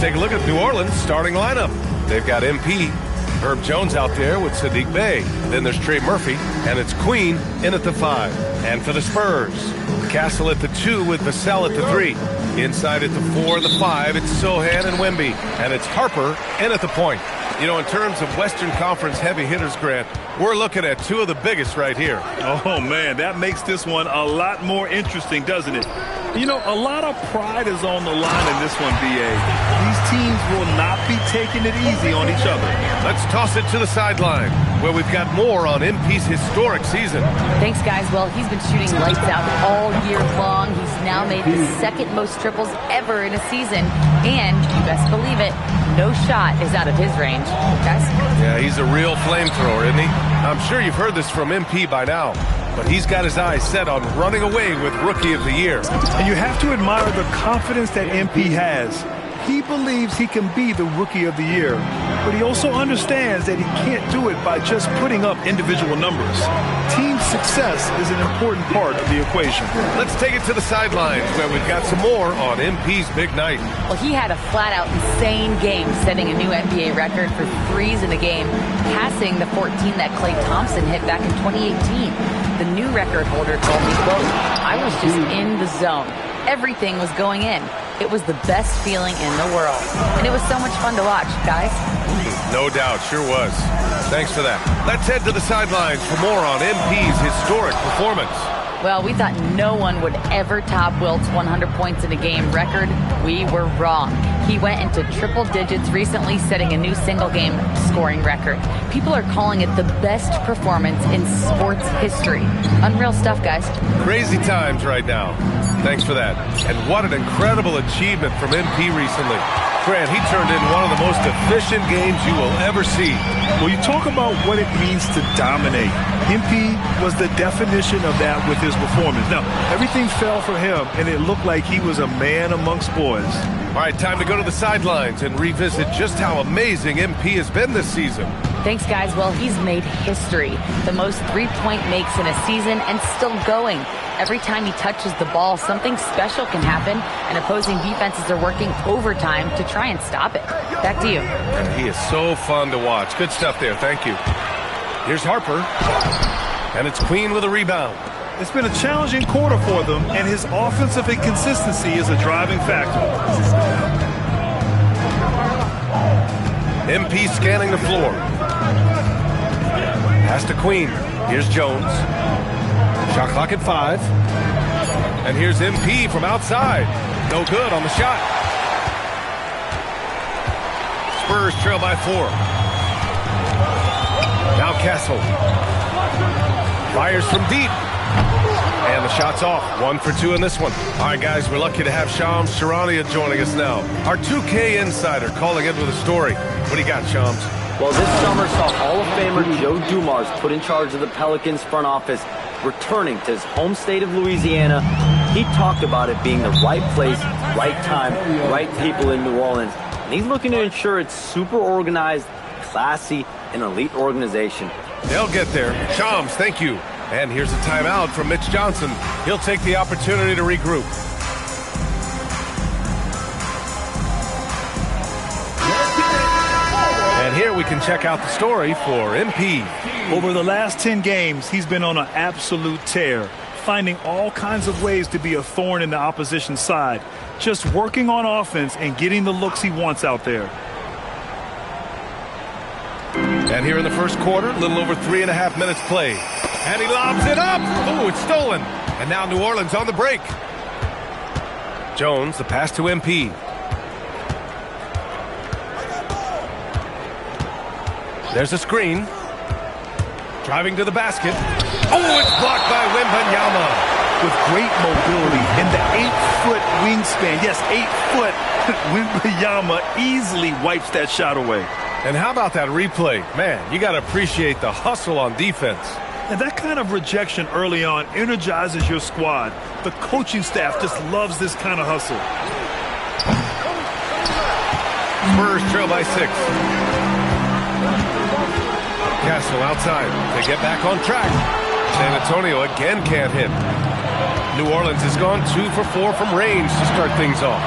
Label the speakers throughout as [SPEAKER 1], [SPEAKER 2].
[SPEAKER 1] take a look at New Orleans' starting lineup. They've got MP, Herb Jones out there with Sadiq Bey. Then there's Trey Murphy, and it's Queen in at the 5. And for the Spurs, Castle at the 2 with Vassell at the 3. Inside at the 4 and the 5, it's Sohan and Wemby. And it's Harper in at the point. You know, in terms of Western Conference heavy hitters, Grant, we're looking at 2 of the biggest right here.
[SPEAKER 2] Oh, man, that makes this one a lot more interesting, doesn't it? You know, a lot of pride is on the line in this one, B.A. These teams will not be taking it easy on each other.
[SPEAKER 1] Let's toss it to the sideline, where we've got more on MP's historic season.
[SPEAKER 3] Thanks, guys. Well, he's been shooting lights out all year long. He's now made the second most triples ever in a season. And, you best believe it, no shot is out of his range. Guys?
[SPEAKER 1] Yeah, he's a real flamethrower, isn't he? I'm sure you've heard this from MP by now, but he's got his eyes set on running away with Rookie of the Year.
[SPEAKER 2] And you have to admire the confidence that MP has. He believes he can be the Rookie of the Year, but he also understands that he can't do it by just putting up individual numbers. Team success is an important part of the equation.
[SPEAKER 1] Let's take it to the sidelines, where we've got some more on MP's big night.
[SPEAKER 3] Well, he had a flat-out insane game, setting a new NBA record for threes in a game, passing the 14 that Klay Thompson hit back in 2018. The new record holder told me, quote, "I was just in the zone. Everything was going in. It was the best feeling in the world." And it was so much fun to watch, guys.
[SPEAKER 1] No doubt, sure was. Thanks for that. Let's head to the sidelines for more on MP's historic performance.
[SPEAKER 3] Well, we thought no one would ever top Wilt's 100 points in a game record. We were wrong. He went into triple digits recently, setting a new single-game scoring record. People are calling it the best performance in sports history. Unreal stuff, guys.
[SPEAKER 1] Crazy times right now. Thanks for that. And what an incredible achievement from MP recently. Grant, he turned in one of the most efficient games you will ever see.
[SPEAKER 2] Well, you talk about what it means to dominate. MP was the definition of that with his performance. Now, everything fell for him, and it looked like he was a man amongst boys.
[SPEAKER 1] All right, time to go to the sidelines and revisit just how amazing MP has been this season.
[SPEAKER 3] Thanks, guys. Well, he's made history. The most three-point makes in a season and still going. Every time he touches the ball, something special can happen, and opposing defenses are working overtime to try and stop it. Back to you.
[SPEAKER 1] And he is so fun to watch. Good stuff there. Thank you. Here's Harper, and it's Queen with a rebound.
[SPEAKER 2] It's been a challenging quarter for them, and his offensive inconsistency is a driving factor.
[SPEAKER 1] MP scanning the floor. Pass to Queen. Here's Jones. Shot clock at 5. And here's MP from outside. No good on the shot. Spurs trail by 4. Now Castle. Fires from deep. And the shot's off. 1 for 2 in this one. All right, guys, we're lucky to have Shams Charania joining us now. Our 2K insider calling in with a story. What do you got, Shams?
[SPEAKER 4] Well, this summer saw Hall of Famer Joe Dumars put in charge of the Pelicans front office, returning to his home state of Louisiana. He talked about it being the right place, right time, right people in New Orleans. And he's looking to ensure it's super organized, classy, and elite organization.
[SPEAKER 1] They'll get there. Shams, thank you. And here's a timeout from Mitch Johnson. He'll take the opportunity to regroup. And here we can check out the story for MP.
[SPEAKER 2] Over the last 10 games, he's been on an absolute tear, finding all kinds of ways to be a thorn in the opposition's side, just working on offense and getting the looks he wants out there.
[SPEAKER 1] And here in the first quarter, a little over 3.5 minutes played. And he lobs it up. Oh, it's stolen. And now New Orleans on the break. Jones, the pass to MP. There's a screen. Driving to the basket. Oh, it's blocked by Wembanyama.
[SPEAKER 2] With great mobility and the 8-foot wingspan. Yes, 8 foot. Wembanyama easily wipes that shot away.
[SPEAKER 1] And how about that replay? Man, you got to appreciate the hustle on defense.
[SPEAKER 2] And that kind of rejection early on energizes your squad. The coaching staff just loves this kind of hustle.
[SPEAKER 1] Spurs trail by 6. Castle outside. They get back on track. San Antonio again can't hit. New Orleans has gone 2 for 4 from range to start things off.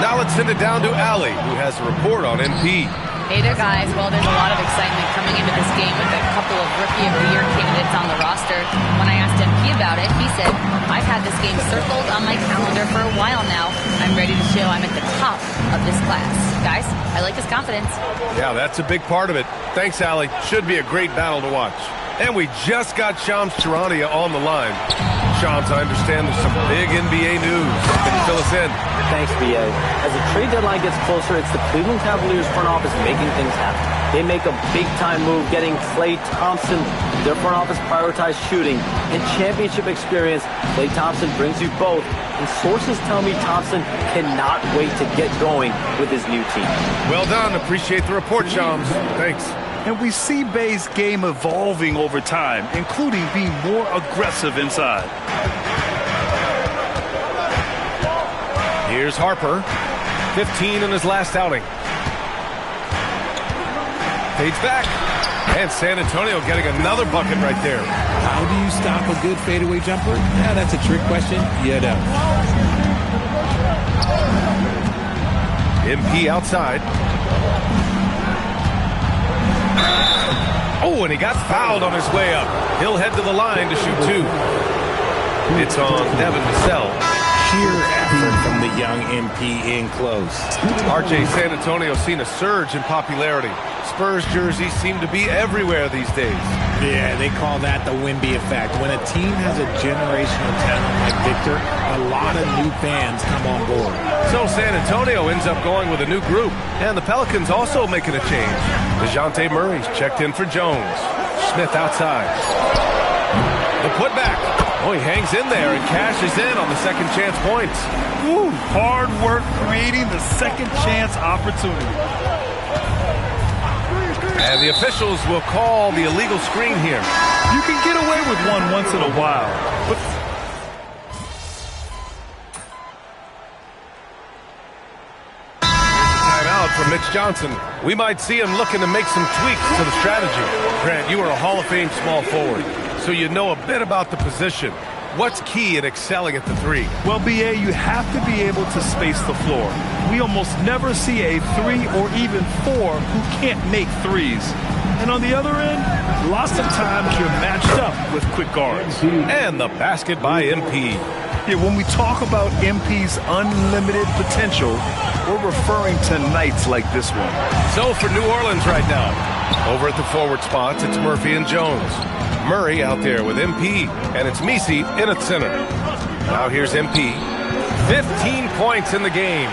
[SPEAKER 1] Now let's send it down to Allie, who has a report on MP.
[SPEAKER 3] Hey there, guys. Well, there's a lot of excitement coming into this game with a couple of Rookie of the Year candidates on the roster. When I asked MP about it, he said, I've had this game circled on my calendar for a while now. I'm ready to show I'm at the top of this class. Guys, I like his confidence.
[SPEAKER 1] Yeah, that's a big part of it. Thanks, Allie. Should be a great battle to watch. And we just got Shams Charania on the line. Shams, I understand there's some big NBA news. Can you fill us in?
[SPEAKER 4] Thanks, B.A. As the trade deadline gets closer, it's the Cleveland Cavaliers front office making things happen. They make a big-time move getting Klay Thompson. Their front office prioritized shooting and championship experience. Klay Thompson brings you both, and sources tell me Thompson cannot wait to get going with his new team.
[SPEAKER 1] Well done. Appreciate the report, Shams. Thanks.
[SPEAKER 2] And we see Bay's game evolving over time, including being more aggressive inside.
[SPEAKER 1] Here's Harper, 15 in his last outing. Fades back, and San Antonio getting another bucket right there.
[SPEAKER 5] How do you stop a good fadeaway jumper? Yeah, that's a trick question. You don't.
[SPEAKER 1] MP outside. Oh, and he got fouled on his way up. He'll head to the line to shoot two. It's on Devin Vassell.
[SPEAKER 5] Sheer effort from the young MP in close.
[SPEAKER 1] RJ, San Antonio seen a surge in popularity. Spurs jerseys seem to be everywhere these days.
[SPEAKER 5] Yeah, they call that the Wemby effect. When a team has a generational talent like Victor, a lot of new fans come on board.
[SPEAKER 1] So San Antonio ends up going with a new group. And the Pelicans also making a change. DeJounte Murray's checked in for Jones. Smith outside. The putback. Oh, he hangs in there and cashes in on the second chance points.
[SPEAKER 2] Ooh, hard work creating the second chance opportunity.
[SPEAKER 1] And the officials will call the illegal screen here.
[SPEAKER 2] You can get away with one once in a while, but
[SPEAKER 1] timeout from Mitch Johnson. We might see him looking to make some tweaks to the strategy. Grant, you are a Hall of Fame small forward, so you know a bit about the position. What's key in excelling at the three?
[SPEAKER 2] well, BA, you have to be able to space the floor. We almost never see a 3 or even 4 who can't make threes. And on the other end, lots of times you're matched up with quick guards.
[SPEAKER 1] And the basket by MP.
[SPEAKER 2] Yeah, when we talk about MP's unlimited potential, we're referring to nights like this one.
[SPEAKER 1] So for New Orleans right now, over at the forward spots, it's Murphy and Jones. Murray out there with MP, and it's Misi in at center. Now here's MP. 15 points in the game.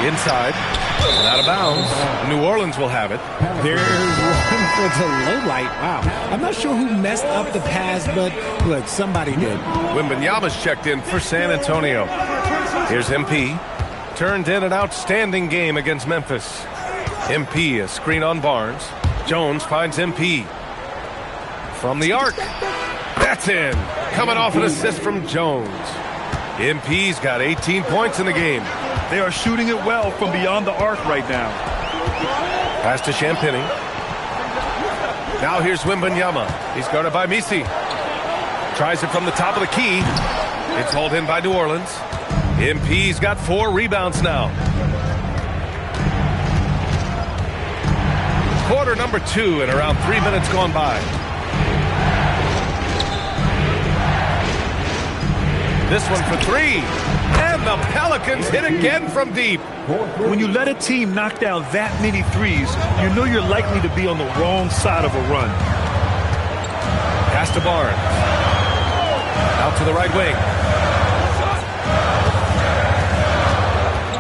[SPEAKER 1] Inside, and out of bounds. New Orleans will have it.
[SPEAKER 5] There's one for the low light. Wow. I'm not sure who messed up the pass, but look, somebody did.
[SPEAKER 1] Wembanyama's checked in for San Antonio. Here's MP. Turned in an outstanding game against Memphis. MP, a screen on Barnes. Jones finds MP. From the arc. That's in. Coming off an assist from Jones. MP's got 18 points in the game.
[SPEAKER 2] They are shooting it well from beyond the arc right now.
[SPEAKER 1] Pass to Champagny. Now here's Wembanyama. He's guarded by Misi. Tries it from the top of the key. It's hauled in by New Orleans. MP's got 4 rebounds now. Quarter number 2 and around 3 minutes gone by. This one for 3. And the Pelicans hit again from deep.
[SPEAKER 2] When you let a team knock down that many threes, you know you're likely to be on the wrong side of a run.
[SPEAKER 1] Pass to Barnes. Out to the right wing.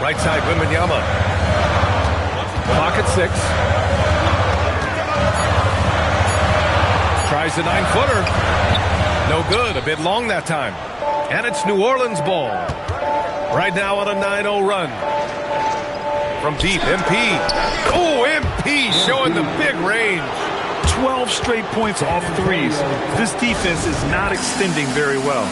[SPEAKER 1] Right side, Wembanyama. Clock at 6. Tries the 9-footer. No good. A bit long that time. And it's New Orleans ball. Right now on a 9-0 run. From deep, MP. Oh, MP showing the big range.
[SPEAKER 2] 12 straight points off threes. This defense is not extending very well.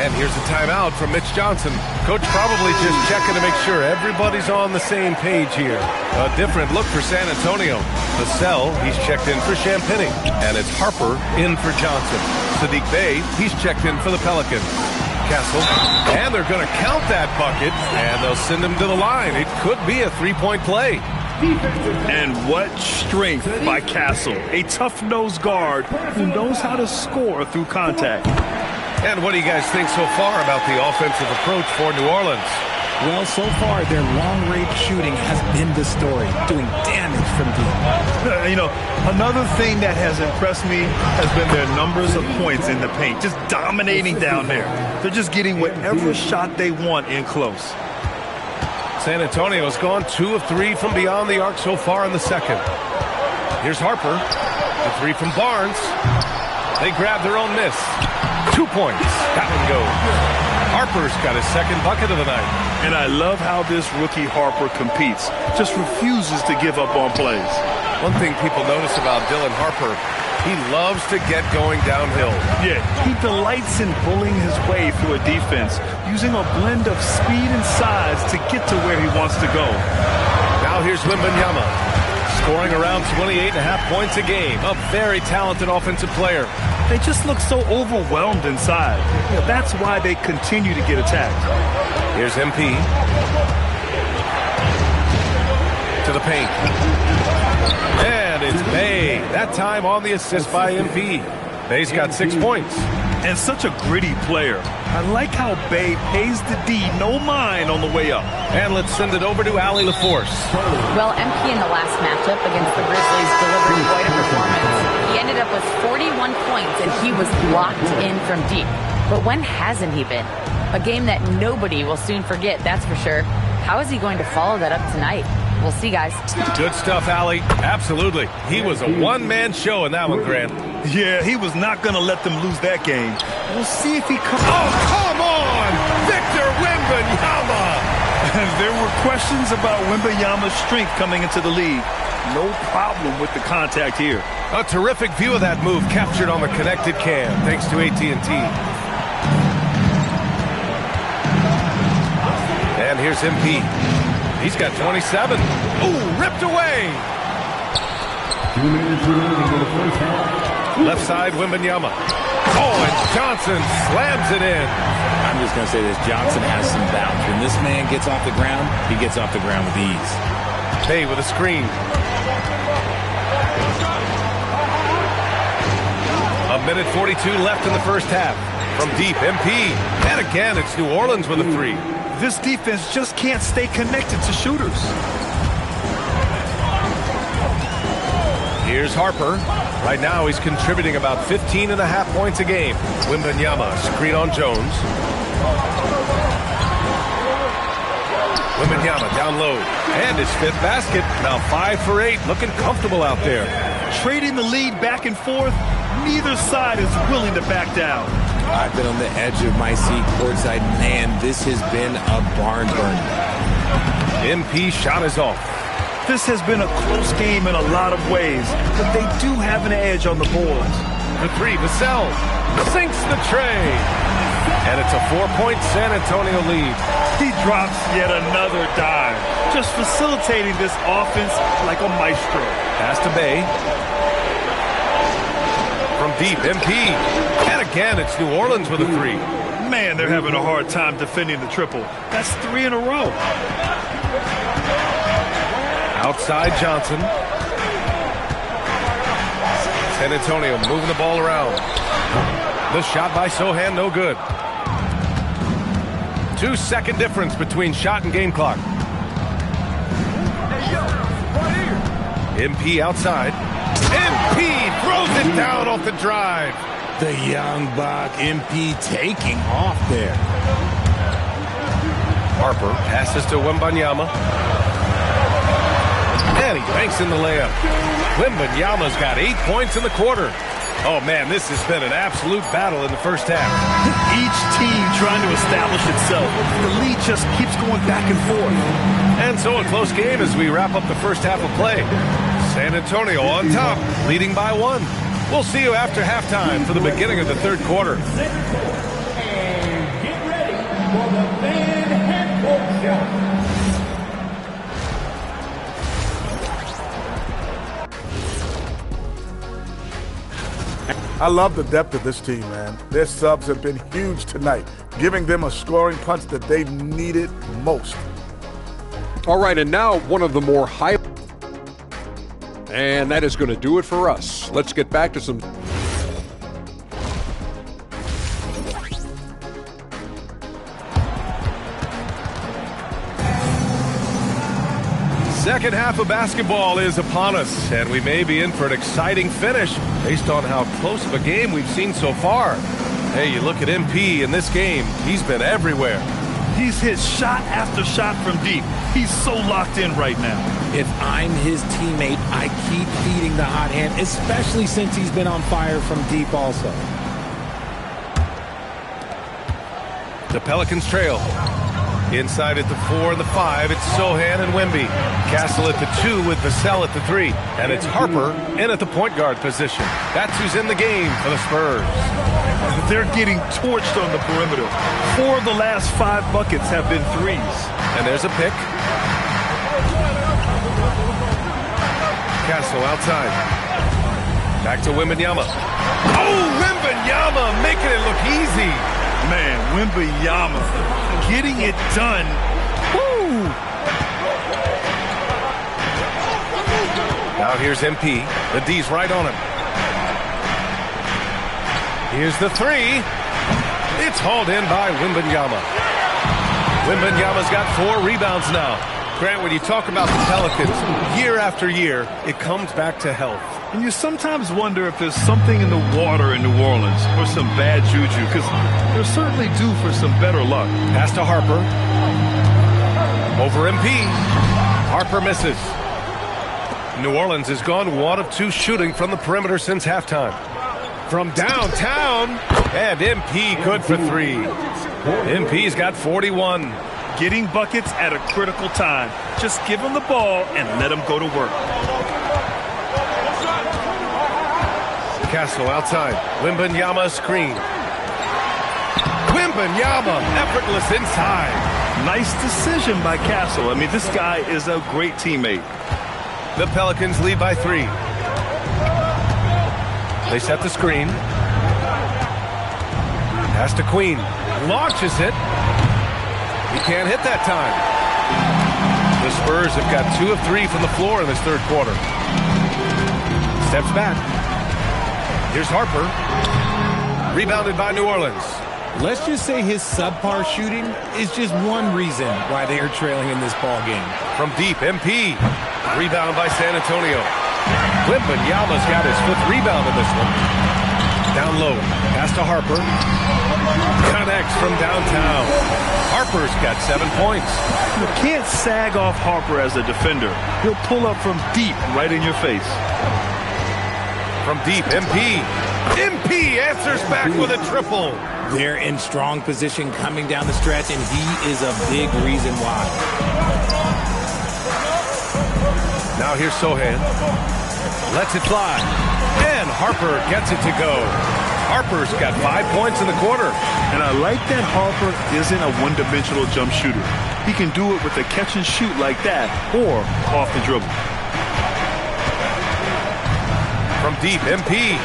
[SPEAKER 1] And here's a timeout from Mitch Johnson. Coach probably just checking to make sure everybody's on the same page here. A different look for San Antonio. Vassell, he's checked in for Champagny. And it's Harper in for Johnson. Saddiq Bey, he's checked in for the Pelicans. Castle. And they're going to count that bucket, and they'll send him to the line. It could be a three-point play.
[SPEAKER 2] And what strength by Castle. A tough-nosed guard who knows how to score through contact.
[SPEAKER 1] And what do you guys think so far about the offensive approach for New Orleans?
[SPEAKER 5] Well, so far, their long-range shooting has been the story, doing damage from deep.
[SPEAKER 2] You know, another thing that has impressed me has been their numbers of points in the paint, just dominating down there. They're just getting whatever shot they want in close.
[SPEAKER 1] San Antonio's gone 2 of 3 from beyond the arc so far in the second. Here's Harper. The 3 from Barnes. They grab their own miss. 2 points. That one goes. Harper's got his second bucket of the night.
[SPEAKER 2] And I love how this rookie Harper competes. Just refuses to give up on plays.
[SPEAKER 1] One thing people notice about Dylan Harper, he loves to get going downhill.
[SPEAKER 2] Yeah, he delights in bullying his way through a defense, using a blend of speed and size to get to where he wants to go.
[SPEAKER 1] Now here's Wembanyama, scoring around 28.5 points a game. A very talented offensive player.
[SPEAKER 2] They just look so overwhelmed inside. You know, that's why they continue to get attacked.
[SPEAKER 1] Here's MP. To the paint. And it's Bay. That time on the assist by MP. Bay's got 6 points.
[SPEAKER 2] And such a gritty player. I like how Bay pays the D no mind on the way up.
[SPEAKER 1] And let's send it over to Allie LaForce.
[SPEAKER 3] Well, MP in the last matchup against the Grizzlies delivered quite a performance. He ended up with 41 points, and he was locked in from deep. But when hasn't he been? A game that nobody will soon forget, that's for sure. How is he going to follow that up tonight? We'll see, guys.
[SPEAKER 1] Good stuff, Allie. Absolutely. He was a one-man show in that one, Grant.
[SPEAKER 2] Yeah, he was not going to let them lose that game. We'll see if he comes.
[SPEAKER 1] Oh, come on! Victor Wembanyama!
[SPEAKER 2] There were questions about Wembanyama's strength coming into the league. No problem with the contact here.
[SPEAKER 1] A terrific view of that move captured on the connected cam, thanks to AT&T. And here's MP. He's got 27. Ooh, ripped away. Left side, Wembanyama. Oh, and Johnson slams it in.
[SPEAKER 5] I'm just going to say this. Johnson has some bounce. When this man gets off the ground, he gets off the ground with ease.
[SPEAKER 1] Bay with a screen. A minute 42 left in the first half. From deep, MP. And again, it's New Orleans with a 3.
[SPEAKER 2] This defense just can't stay connected to shooters.
[SPEAKER 1] Here's Harper. Right now, he's contributing about 15.5 points a game. Wembanyama, screen on Jones. Wembanyama down low. And his 5th basket. Now 5 for 8. Looking comfortable out there.
[SPEAKER 2] Trading the lead back and forth. Neither side is willing to back down.
[SPEAKER 5] I've been on the edge of my seat courtside. Man, this has been a barn burner.
[SPEAKER 1] MP shot is off.
[SPEAKER 2] This has been a close game in a lot of ways, but they do have an edge on the boards.
[SPEAKER 1] The 3, Vassell sinks the tray. And it's a 4-point San Antonio lead.
[SPEAKER 2] He drops yet another dive, just facilitating this offense like a maestro.
[SPEAKER 1] Pass to Bay. From deep, MP. And again, it's New Orleans with a 3.
[SPEAKER 2] Man, they're having a hard time defending the triple. That's 3 in a row.
[SPEAKER 1] Outside Johnson. San Antonio moving the ball around. The shot by Sohan, no good. 2-second difference between shot and game clock. MP outside. MP throws it down off the drive.
[SPEAKER 5] The young buck, MP taking off there.
[SPEAKER 1] Harper passes to Wembanyama. And he banks in the layup. Wembanyama's got 8 points in the quarter. Oh, man, this has been an absolute battle in the first half.
[SPEAKER 2] Each team trying to establish itself. The lead just keeps going back and forth.
[SPEAKER 1] And so a close game as we wrap up the first half of play. San Antonio on top, leading by 1. We'll see you after halftime for the beginning of the third quarter.
[SPEAKER 6] And get ready for the fan half-court shot.
[SPEAKER 7] I love the depth of this team, man. Their subs have been huge tonight, giving them a scoring punch that they've needed most.
[SPEAKER 8] All right, and now one of the more high... And that is going to do it for us. Let's get back to some...
[SPEAKER 1] Second half of basketball is upon us, and we may be in for an exciting finish based on how close of a game we've seen so far. Hey, you look at MP in this game, he's been everywhere.
[SPEAKER 2] He's hit shot after shot from deep. He's so locked in right now.
[SPEAKER 5] If I'm his teammate, I keep feeding the hot hand, especially since he's been on fire from deep also.
[SPEAKER 1] The Pelicans trail. Inside at the 4 and the 5, it's Sohan and Wemby. Castle at the 2 with Vassell at the 3. And it's Harper in at the point guard position. That's who's in the game for the Spurs.
[SPEAKER 2] They're getting torched on the perimeter. 4 of the last 5 buckets have been threes.
[SPEAKER 1] And there's a pick. Castle outside. Back to Wembanyama. Oh, Wembanyama making it look easy.
[SPEAKER 2] Man, Wembanyama getting it done. Woo!
[SPEAKER 1] Now here's MP. The D's right on him. Here's the 3. It's hauled in by Wembanyama. Wembanyama's got 4 rebounds now. Grant, when you talk about the Pelicans, year after year, it comes back to health.
[SPEAKER 2] And you sometimes wonder if there's something in the water in New Orleans or some bad juju, because they're certainly due for some better luck.
[SPEAKER 1] Pass to Harper. Over MP. Harper misses. New Orleans has gone 1 of 2 shooting from the perimeter since halftime. From downtown, and MP good for 3. MP's got 41.
[SPEAKER 2] Getting buckets at a critical time. Just give him the ball and let him go to work.
[SPEAKER 1] Castle outside. Wembanyama screen. Wembanyama effortless inside.
[SPEAKER 2] Nice decision by Castle. I mean, this guy is a great teammate.
[SPEAKER 1] The Pelicans lead by 3. They set the screen. Pass to Queen. Launches it. He can't hit that time. The Spurs have got 2 of 3 from the floor in this third quarter. Steps back. Here's Harper. Rebounded by New Orleans.
[SPEAKER 5] Let's just say his subpar shooting is just one reason why they are trailing in this ball game.
[SPEAKER 1] From deep, MP. Rebound by San Antonio. Wembanyama's got his 5th rebound in this one. Down low. Pass to Harper. Connects from downtown. Harper's got 7 points.
[SPEAKER 2] You can't sag off Harper as a defender. He'll pull up from deep right in your face.
[SPEAKER 1] From deep, MP. MP answers back with a triple.
[SPEAKER 5] They're in strong position coming down the stretch, and he is a big reason why.
[SPEAKER 1] Now here's Sohan. Lets it fly. And Harper gets it to go. Harper's got 5 points in the quarter.
[SPEAKER 2] And I like that Harper isn't a one-dimensional jump shooter. He can do it with a catch and shoot like that or off the dribble.
[SPEAKER 1] From deep, MP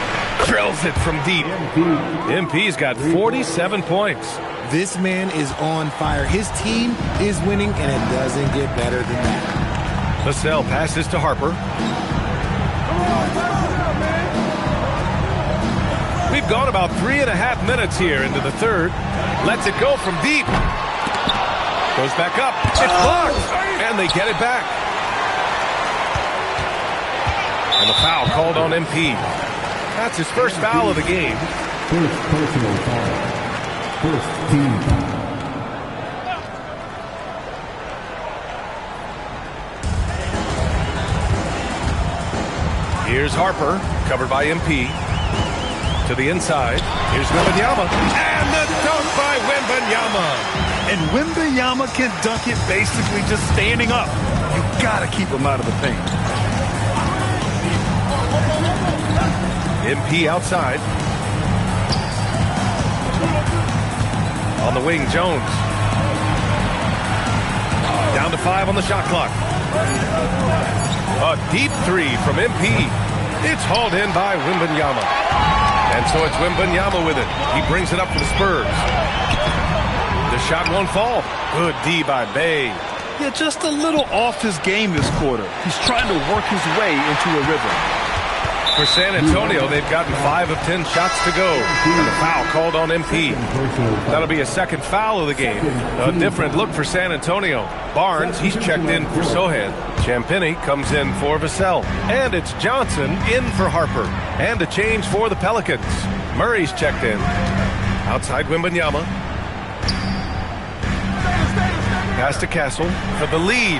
[SPEAKER 1] drills it from deep. MP's got 47 points.
[SPEAKER 5] This man is on fire. His team is winning, and it doesn't get better than that.
[SPEAKER 1] Vassell passes to Harper. We've gone about 3.5 minutes here into the third. Lets it go from deep. Goes back up. It's blocked. And they get it back. And the foul called on MP. That's his first foul of the game.
[SPEAKER 9] First personal foul. First team foul.
[SPEAKER 1] Here's Harper, covered by MP. To the inside. Here's Wembanyama. And the dunk by Wembanyama.
[SPEAKER 2] And Wembanyama can dunk it basically just standing up. You gotta keep him out of the paint.
[SPEAKER 1] MP outside. On the wing, Jones. Down to 5 on the shot clock. A deep 3 from MP. It's hauled in by Wembanyama. And so it's Wembanyama with it. He brings it up for the Spurs. The shot won't fall. Good D by Bay.
[SPEAKER 2] Yeah, just a little off his game this quarter. He's trying to work his way into a rhythm.
[SPEAKER 1] For San Antonio, they've gotten 5 of 10 shots to go. And a foul called on MP. That'll be a second foul of the game. A different look for San Antonio. Barnes, he's checked in for Sohan. Champagnie comes in for Vassell. And it's Johnson in for Harper. And a change for the Pelicans. Murray's checked in. Outside Wembanyama. Pass to Castle for the lead.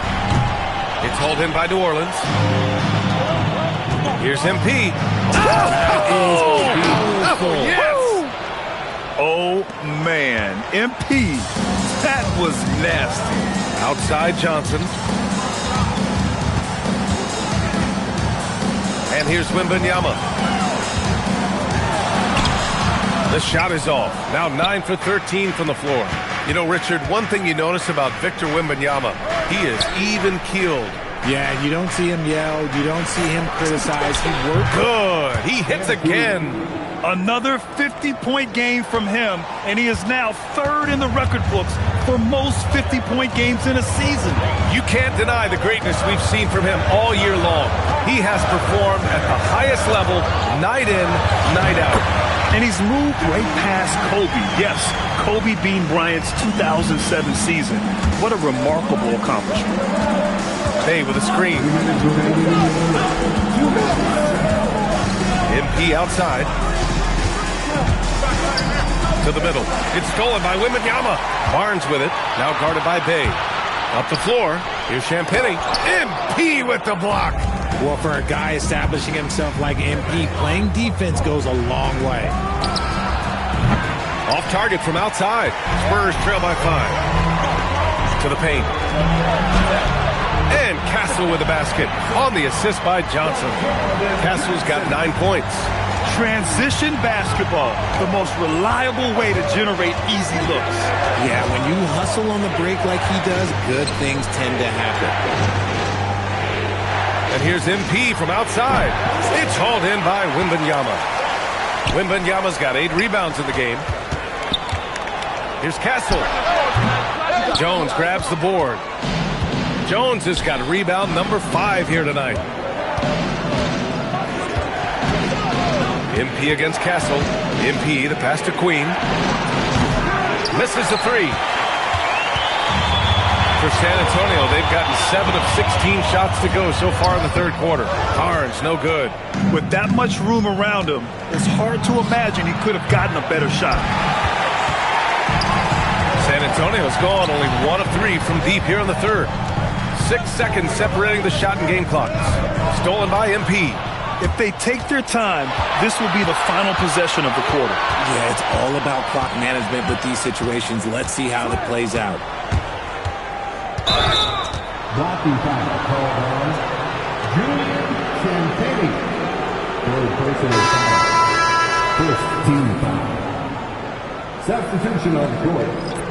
[SPEAKER 1] It's hauled in by New Orleans. Here's MP.
[SPEAKER 2] Oh, man. MP. That was nasty.
[SPEAKER 1] Outside Johnson. And here's Wembanyama. The shot is off. Now 9 for 13 from the floor. You know, Richard, one thing you notice about Victor Wembanyama, he is even-keeled.
[SPEAKER 5] Yeah, you don't see him yell. You don't see him criticize. He worked
[SPEAKER 1] good. He hits again.
[SPEAKER 2] Another 50-point game from him, and he is now 3rd in the record books for most 50-point games in a season.
[SPEAKER 1] You can't deny the greatness we've seen from him all year long. He has performed at the highest level, night in, night out.
[SPEAKER 2] And he's moved right past Kobe. Yes, Kobe Bean Bryant's 2007 season. What a remarkable accomplishment.
[SPEAKER 1] Bay with a screen. MP outside. To the middle. It's stolen by Wembanyama. Barnes with it. Now guarded by Bay. Up the floor. Here's Champagnie. MP with the block.
[SPEAKER 5] Well, for a guy establishing himself like MP, playing defense goes a long way.
[SPEAKER 1] Off target from outside. Spurs trail by 5. To the paint. And Castle with the basket on the assist by Johnson. Castle's got 9 points.
[SPEAKER 2] Transition basketball, the most reliable way to generate easy looks.
[SPEAKER 5] Yeah, when you hustle on the break like he does, good things tend to happen.
[SPEAKER 1] And here's MP from outside. It's hauled in by Wembanyama. Wembanyama's got 8 rebounds in the game. Here's Castle. Jones grabs the board. Jones has got rebound number 5 here tonight. MP against Castle. MP, the pass to Queen. Misses the 3. For San Antonio, they've gotten 7 of 16 shots to go so far in the 3rd quarter. Barnes, no good.
[SPEAKER 2] With that much room around him, it's hard to imagine he could have gotten a better shot.
[SPEAKER 1] San Antonio's gone only 1 of 3 from deep here in the 3rd. 6 seconds separating the shot and game clocks. Stolen by MP.
[SPEAKER 2] If they take their time, this will be the final possession of the quarter.
[SPEAKER 5] Yeah, it's all about clock management with these situations. Let's see how it plays out.
[SPEAKER 9] Blocking foul called on Julian Champagnie. Third personal foul. First team foul. Substitution on the court.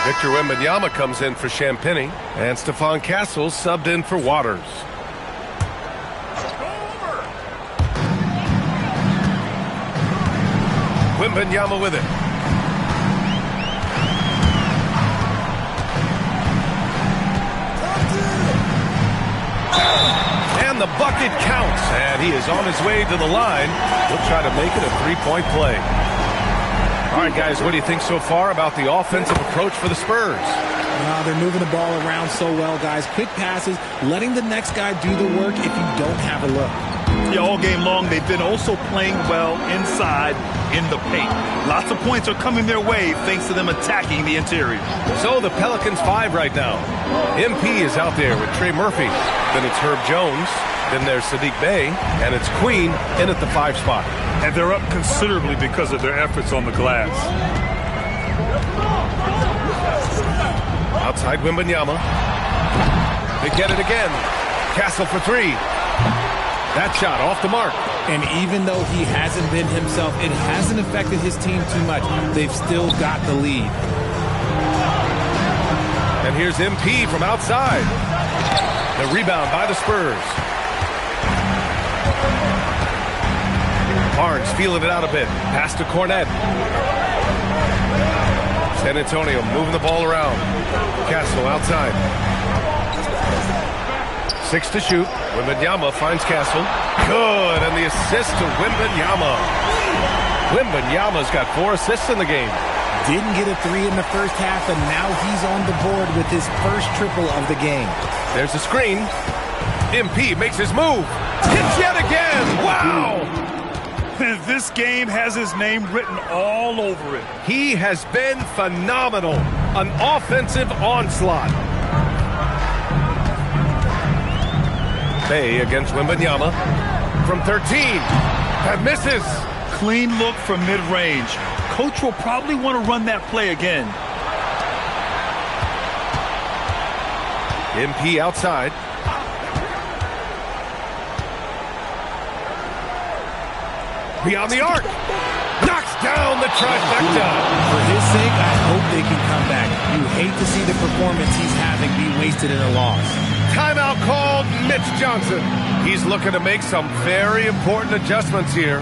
[SPEAKER 1] Victor Wembanyama comes in for Champagnie, and Stephon Castle subbed in for Waters. Wembanyama with it. And the bucket counts, and he is on his way to the line. He'll try to make it a 3-point play. All right, guys, what do you think so far about the offensive approach for the Spurs?
[SPEAKER 5] They're moving the ball around so well, guys. Quick passes, letting the next guy do the work if you don't have a look.
[SPEAKER 2] Yeah, all game long, they've been also playing well inside in the paint. Lots of points are coming their way thanks to them attacking the interior.
[SPEAKER 1] So the Pelicans 5 right now. MP is out there with Trey Murphy. Then it's Herb Jones. Then there's Saddiq Bey. And it's Queen in at the 5 spot.
[SPEAKER 2] And they're up considerably because of their efforts on the glass.
[SPEAKER 1] Outside Wembanyama. They get it again. Castle for three. That shot off the mark.
[SPEAKER 5] And even though he hasn't been himself, it hasn't affected his team too much. They've still got the lead.
[SPEAKER 1] And here's MP from outside. The rebound by the Spurs. Barnes feeling it out a bit. Pass to Cornette. San Antonio moving the ball around. Castle outside. 6 to shoot. Wembanyama finds Castle. Good, and the assist to Wembanyama. Wembanyama's got 4 assists in the game.
[SPEAKER 5] Didn't get a 3 in the first half, and now he's on the board with his first triple of the game.
[SPEAKER 1] There's a screen. MP makes his move. Hits yet again. Wow!
[SPEAKER 2] This game has his name written all over it.
[SPEAKER 1] He has been phenomenal. An offensive onslaught. Bay against Wembanyama. From 13. That misses.
[SPEAKER 2] Clean look from mid-range. Coach will probably want to run that play again.
[SPEAKER 1] MP outside. Beyond the arc. Knocks down the trifecta.
[SPEAKER 5] For his sake, I hope they can come back. You hate to see the performance he's having be wasted in a loss.
[SPEAKER 1] Timeout called. Mitch Johnson. He's looking to make some very important adjustments here.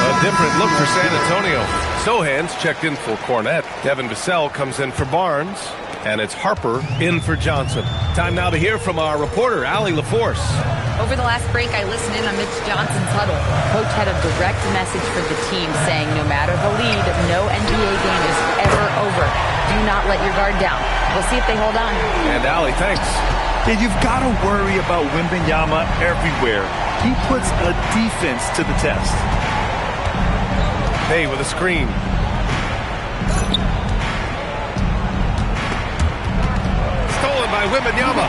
[SPEAKER 1] A different look for San Antonio. Sohan's checked in for Cornette. Devin Vassell comes in for Barnes. And it's Harper in for Johnson. Time now to hear from our reporter, Allie LaForce.
[SPEAKER 3] Over the last break, I listened in on Mitch Johnson's huddle. Coach had a direct message for the team saying no matter the lead, no NBA game is ever over. Do not let your guard down. We'll see if they hold on.
[SPEAKER 1] And Allie, thanks.
[SPEAKER 2] And you've got to worry about Wembanyama everywhere. He puts a defense to the test.
[SPEAKER 1] Bay with a screen. Stolen by Wembanyama.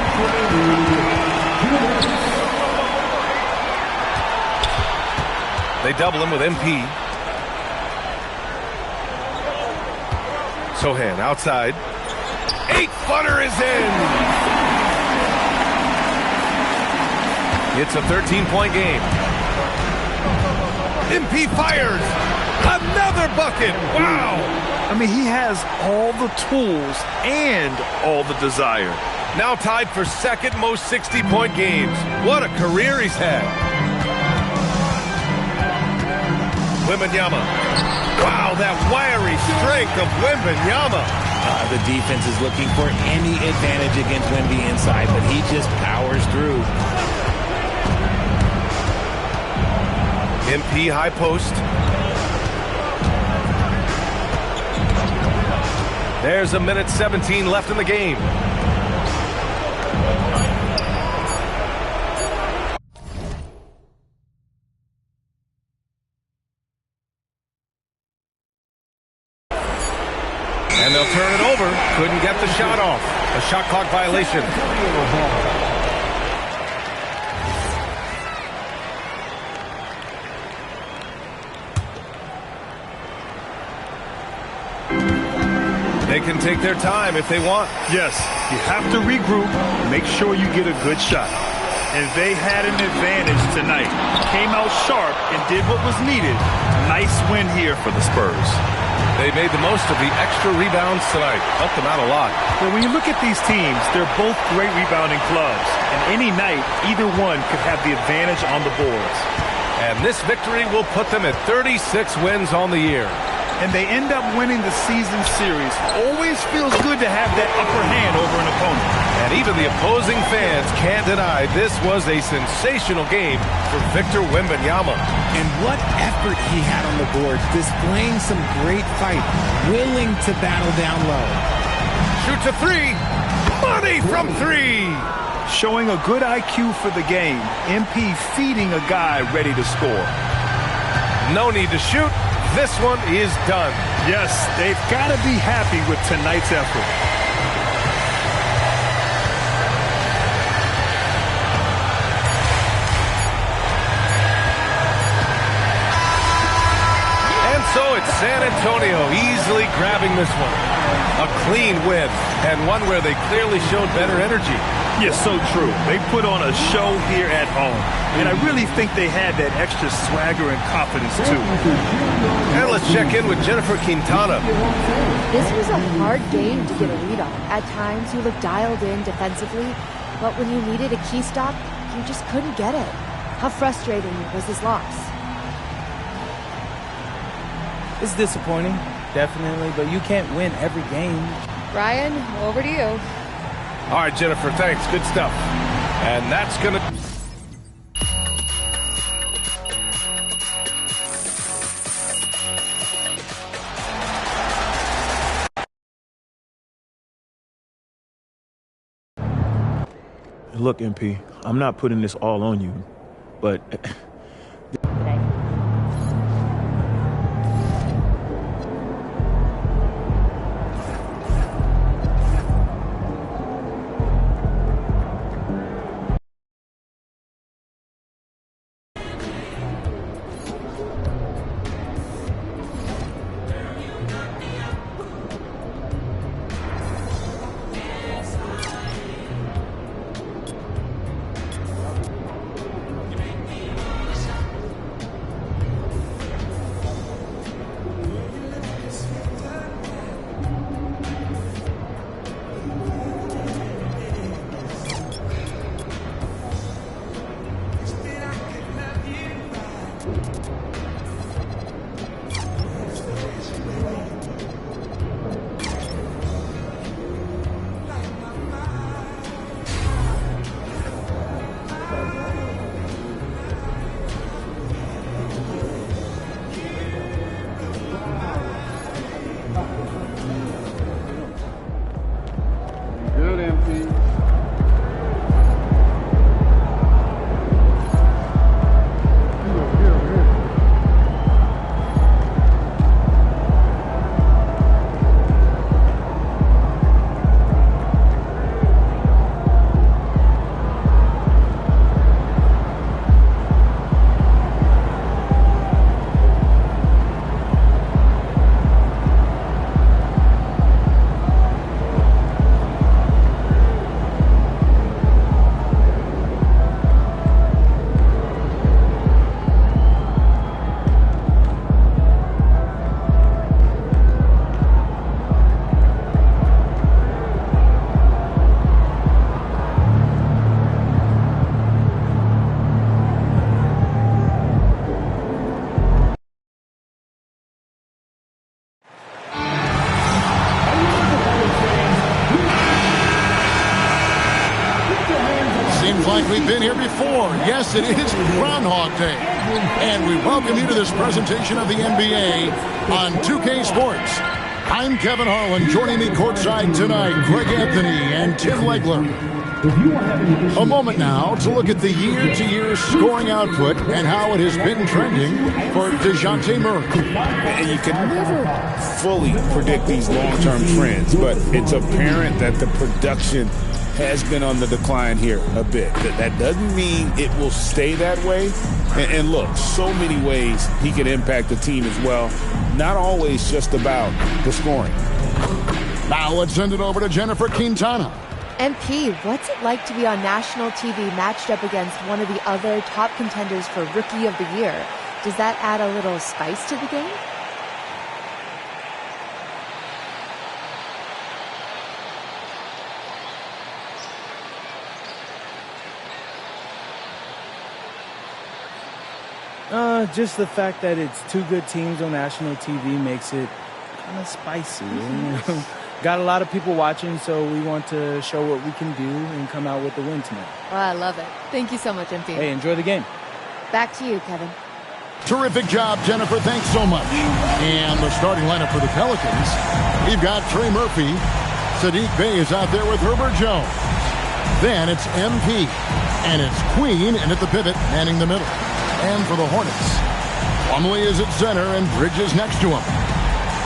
[SPEAKER 1] They double him with MP. Sohan outside. 8-footer is in. It's a 13-point game. MP fires. Another bucket. Wow.
[SPEAKER 2] I mean, he has all the tools and all the desire.
[SPEAKER 1] Now tied for second most 60-point games. What a career he's had. Wembanyama. Wow, that wiry strength of Wembanyama.
[SPEAKER 5] The defense is looking for any advantage against Wemby inside, but he just powers through.
[SPEAKER 1] MP high post. There's a minute 17 left in the game. And they'll turn it over. Couldn't get the shot off. A shot clock violation. They can take their time if they want.
[SPEAKER 2] Yes, you have to regroup, make sure you get a good shot. And they had an advantage tonight. Came out sharp and did what was needed. Nice win here for the Spurs.
[SPEAKER 1] They made the most of the extra rebounds tonight. Helped them out a lot.
[SPEAKER 2] Well, when you look at these teams, they're both great rebounding clubs. And any night, either one could have the advantage on the boards.
[SPEAKER 1] And this victory will put them at 36 wins on the year.
[SPEAKER 2] And they end up winning the season series. Always feels good to have that upper hand over an opponent.
[SPEAKER 1] And even the opposing fans can't deny this was a sensational game for Victor Wembanyama.
[SPEAKER 5] And what effort he had on the boards, displaying some great fight, willing to battle down low.
[SPEAKER 1] Shoots a three. Money from three.
[SPEAKER 2] Showing a good IQ for the game. MP feeding a guy ready to score.
[SPEAKER 1] No need to shoot. This one is done.
[SPEAKER 2] Yes, they've got to be happy with tonight's effort.
[SPEAKER 1] Antonio easily grabbing this one. A clean win, and one where they clearly showed better energy.
[SPEAKER 2] Yes, so true. They put on a show here at home, and I really think they had that extra swagger and confidence, too.
[SPEAKER 1] And let's check in with Jennifer Quintana.
[SPEAKER 10] This was a hard game to get a read on. At times, you looked dialed in defensively, but when you needed a key stop, you just couldn't get it. How frustrating was this loss?
[SPEAKER 11] It's disappointing, definitely, but you can't win every game.
[SPEAKER 10] Ryan, over to you.
[SPEAKER 1] All right, Jennifer, thanks. Good stuff. And that's going to...
[SPEAKER 12] Look, MP, I'm not putting this all on you, but...
[SPEAKER 9] Good, MP.
[SPEAKER 13] Seems like we've been here before. Yes, it is Groundhog Day. And we welcome you to this presentation of the NBA on 2K Sports. I'm Kevin Harlan. Joining me courtside tonight, Greg Anthony and Tim Legler. A moment now to look at the year-to-year scoring output and how it has been trending for DeJounte Murray.
[SPEAKER 14] And you can never fully predict these long-term trends, but it's apparent that the production has been on the decline here a bit. That doesn't mean it will stay that way. And look, so many ways he can impact the team as well. Not always just about the scoring.
[SPEAKER 13] Now let's send it over to Jennifer Quintana.
[SPEAKER 10] MP, what's it like to be on national TV matched up against one of the other top contenders for Rookie of the Year? Does that add a little spice to the game?
[SPEAKER 11] Just the fact that it's two good teams on national TV makes it kind of spicy. Got a lot of people watching, so we want to show what we can do and come out with the win tonight.
[SPEAKER 10] Well, I love it. Thank you so much, MP.
[SPEAKER 11] Hey, enjoy the game.
[SPEAKER 10] Back to you, Kevin.
[SPEAKER 13] Terrific job, Jennifer. Thanks so much. And the starting lineup for the Pelicans, we've got Trey Murphy. Saddiq Bey is out there with Herbert Jones. Then it's MP. And it's Queen, and at the pivot, manning the middle. And for the Hornets, Plumlee is at center and Bridges next to him.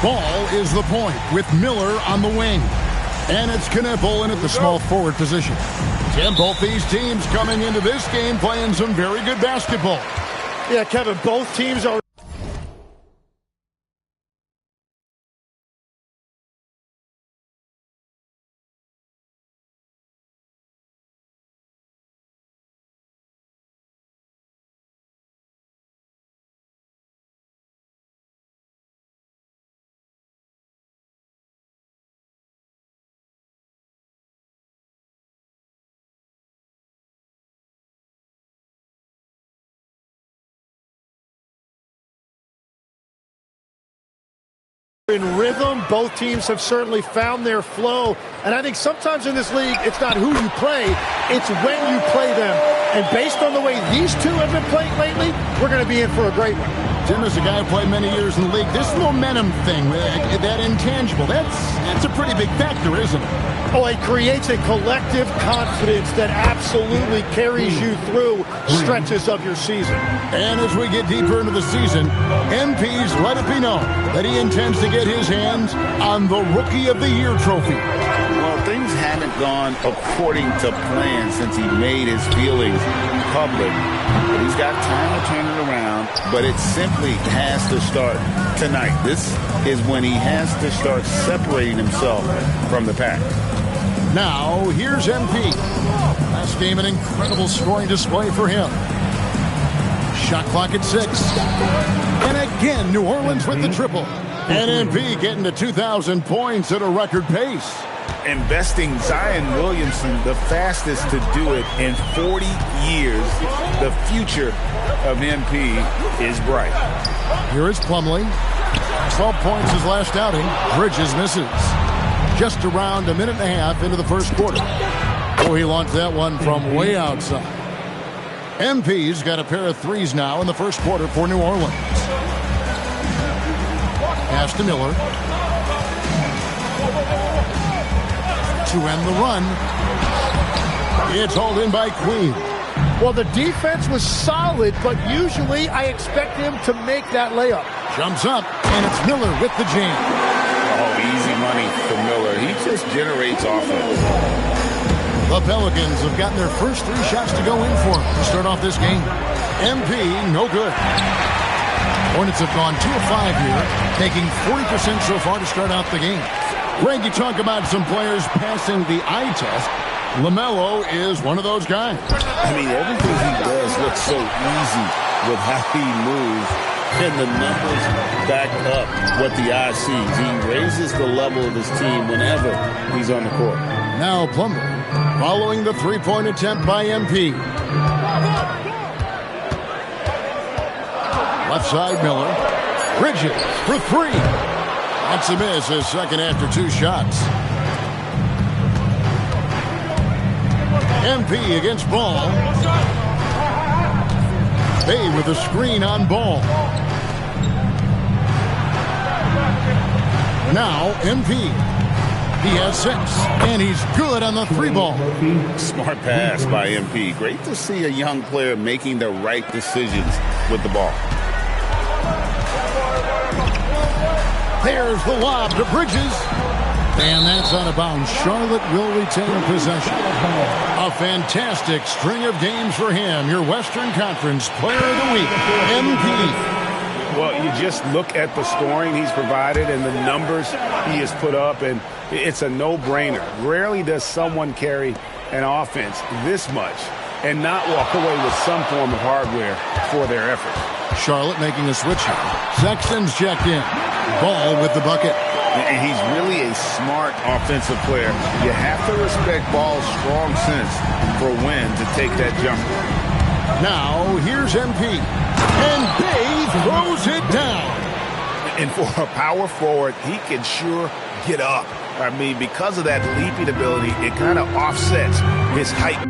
[SPEAKER 13] Ball is the point with Miller on the wing. And it's Knipple in at the small forward position. Tim, both these teams coming into this game playing some very good basketball.
[SPEAKER 15] Yeah, Kevin, both teams are In rhythm, both teams have certainly found their flow. And I think sometimes in this league, it's not who you play, it's when you play them. And based on the way these two have been playing lately, we're going to be in for a great one.
[SPEAKER 13] Jim, as a guy who played many years in the league, this momentum thing, that intangible, that's a pretty big factor, isn't it?
[SPEAKER 15] Oh, it creates a collective confidence that absolutely carries you through stretches of your season.
[SPEAKER 13] And as we get deeper into the season, MP's let it be known that he intends to get his hands on the Rookie of the Year trophy.
[SPEAKER 14] Well, things haven't gone according to plan since he made his feelings public. But he's got time to turn it around, but it simply has to start tonight. This is when he has to start separating himself from the pack.
[SPEAKER 13] Now, here's MP. Last game, an incredible scoring display for him. Shot clock at 6. And again, New Orleans with the triple. And MP getting to 2,000 points at a record pace.
[SPEAKER 14] Investing Zion Williamson, the fastest to do it in 40 years. The future of MP is bright.
[SPEAKER 13] Here is Plumlee. 12 points his last outing. Bridges misses. Just around a minute and a half into the first quarter. Oh, he launched that one from way outside. MP's got a pair of threes now in the first quarter for New Orleans. Pass to Miller. To end the run. It's hauled in by Queen.
[SPEAKER 15] Well, the defense was solid, but usually I expect him to make that layup.
[SPEAKER 13] Jumps up, and it's Miller with the jam.
[SPEAKER 14] Oh, easy money for Miller. He just generates offense.
[SPEAKER 13] The Pelicans have gotten their first 3 shots to go in for him to start off this game. MP, no good. Hornets have gone 2 of 5 here, taking 40% so far to start out the game. Greg, you talk about some players passing the eye test. LaMelo is one of those guys.
[SPEAKER 14] I mean, everything he does looks so easy with how he moves. And the numbers back up what the eye sees. He raises the level of his team whenever he's on the court.
[SPEAKER 13] Now Plumlee following the three-point attempt by MP. Left side Miller. Bridges for 3. That's a miss, his second after 2 shots. MP against Ball. Bay with a screen on Ball. Now MP. He has 6, and he's good on the 3-ball.
[SPEAKER 14] Smart pass by MP. Great to see a young player making the right decisions with the ball.
[SPEAKER 13] There's the lob to Bridges. And that's out of bounds. Charlotte will retain possession. A fantastic string of games for him. Your Western Conference Player of the Week, MP.
[SPEAKER 14] Well, you just look at the scoring he's provided and the numbers he has put up, and it's a no-brainer. Rarely does someone carry an offense this much and not walk away with some form of hardware for their effort.
[SPEAKER 13] Charlotte making a switch here. Sexton's checked in. Ball with the bucket.
[SPEAKER 14] And he's really a smart offensive player. You have to respect Ball's strong sense for when to take that jumper.
[SPEAKER 13] Now, here's MP. And Bay throws it down.
[SPEAKER 14] And for a power forward, he can sure get up. I mean, because of that leaping ability, it kind of offsets his height.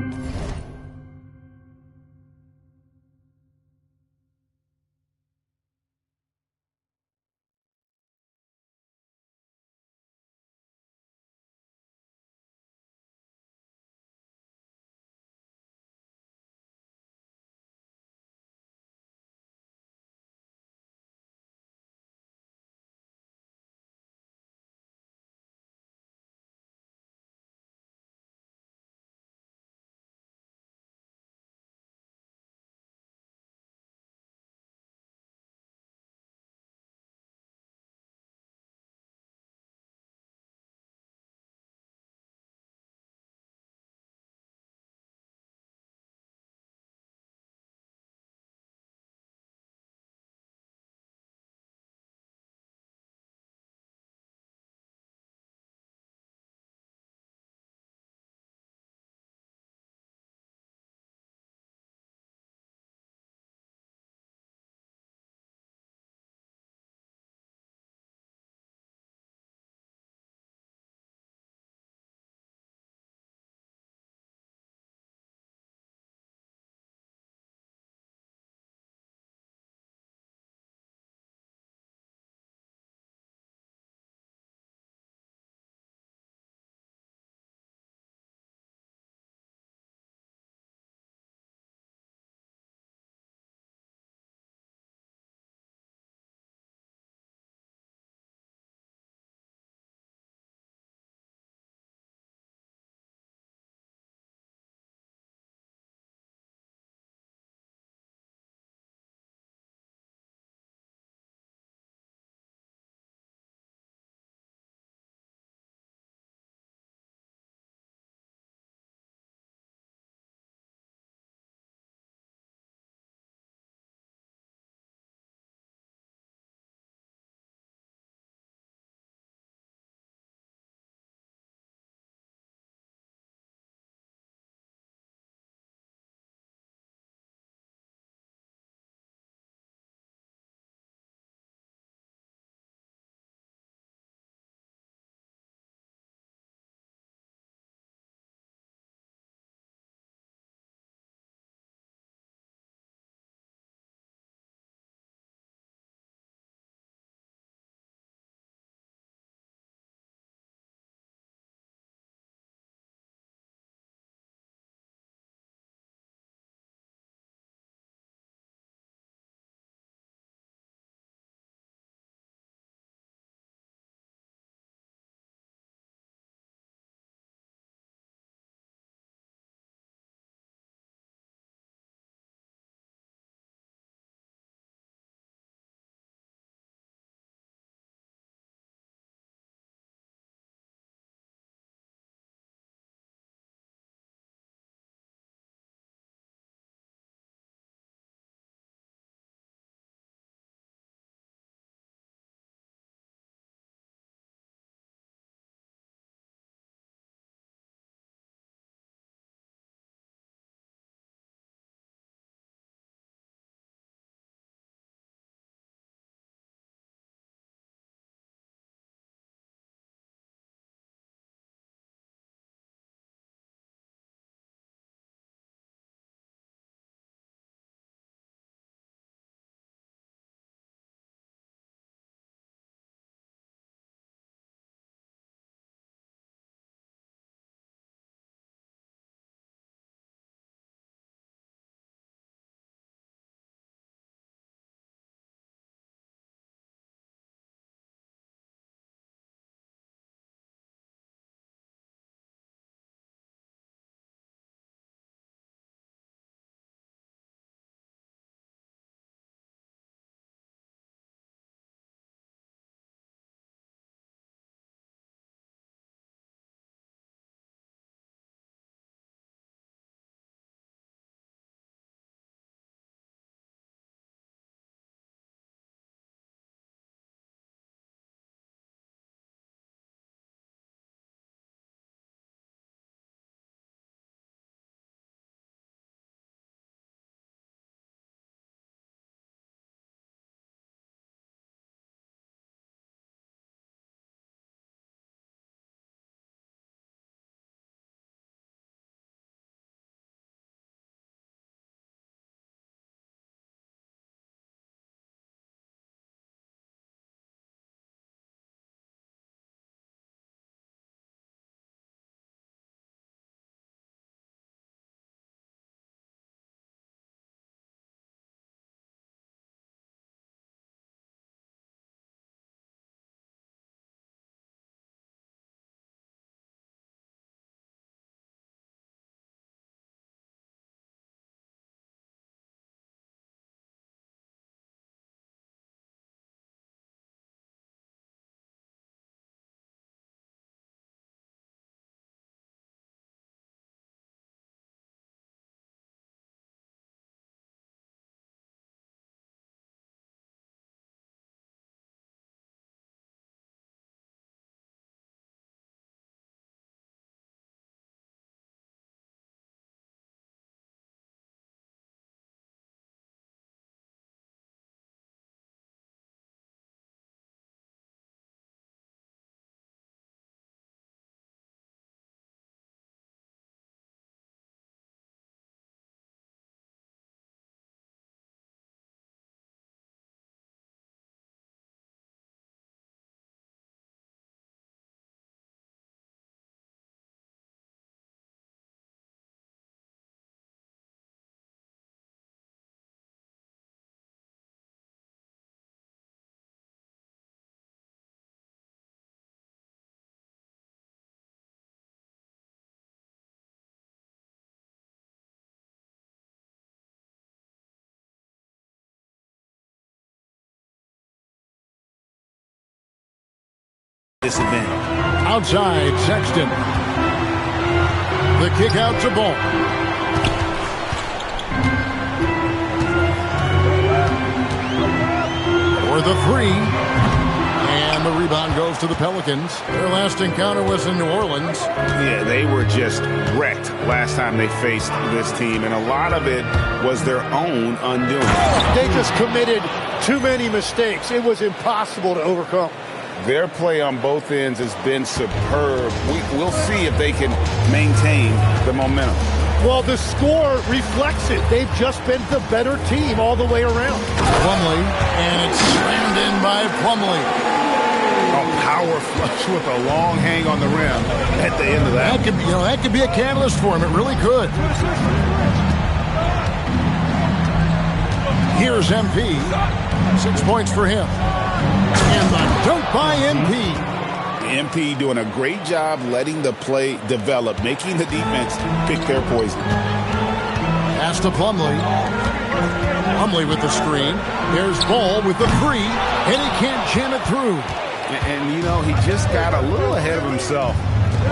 [SPEAKER 14] disadvantage.
[SPEAKER 13] Outside, Sexton. The kick out to Ball. For the three. And the rebound goes to the Pelicans. Their last encounter was in New Orleans.
[SPEAKER 14] Yeah, they were just wrecked last time they faced this team, and a lot of it was their own undoing.
[SPEAKER 15] They just committed too many mistakes. It was impossible to overcome.
[SPEAKER 14] Their play on both ends has been superb. We'll see if they can maintain the momentum.
[SPEAKER 15] Well, the score reflects it. They've just been the better team all the way around.
[SPEAKER 13] Plumlee, and it's slammed in by Plumlee.
[SPEAKER 14] A power flush with a long hang on the rim at the end of that.
[SPEAKER 13] That could be a catalyst for him. It really could. Here's MP. 6 points for him. And the dunk by MP.
[SPEAKER 14] MP doing a great job letting the play develop, making the defense pick their poison.
[SPEAKER 13] Pass to Plumlee. Plumlee with the screen. There's Ball with the three, and he can't jam it through.
[SPEAKER 14] And, you know, he just got a little ahead of himself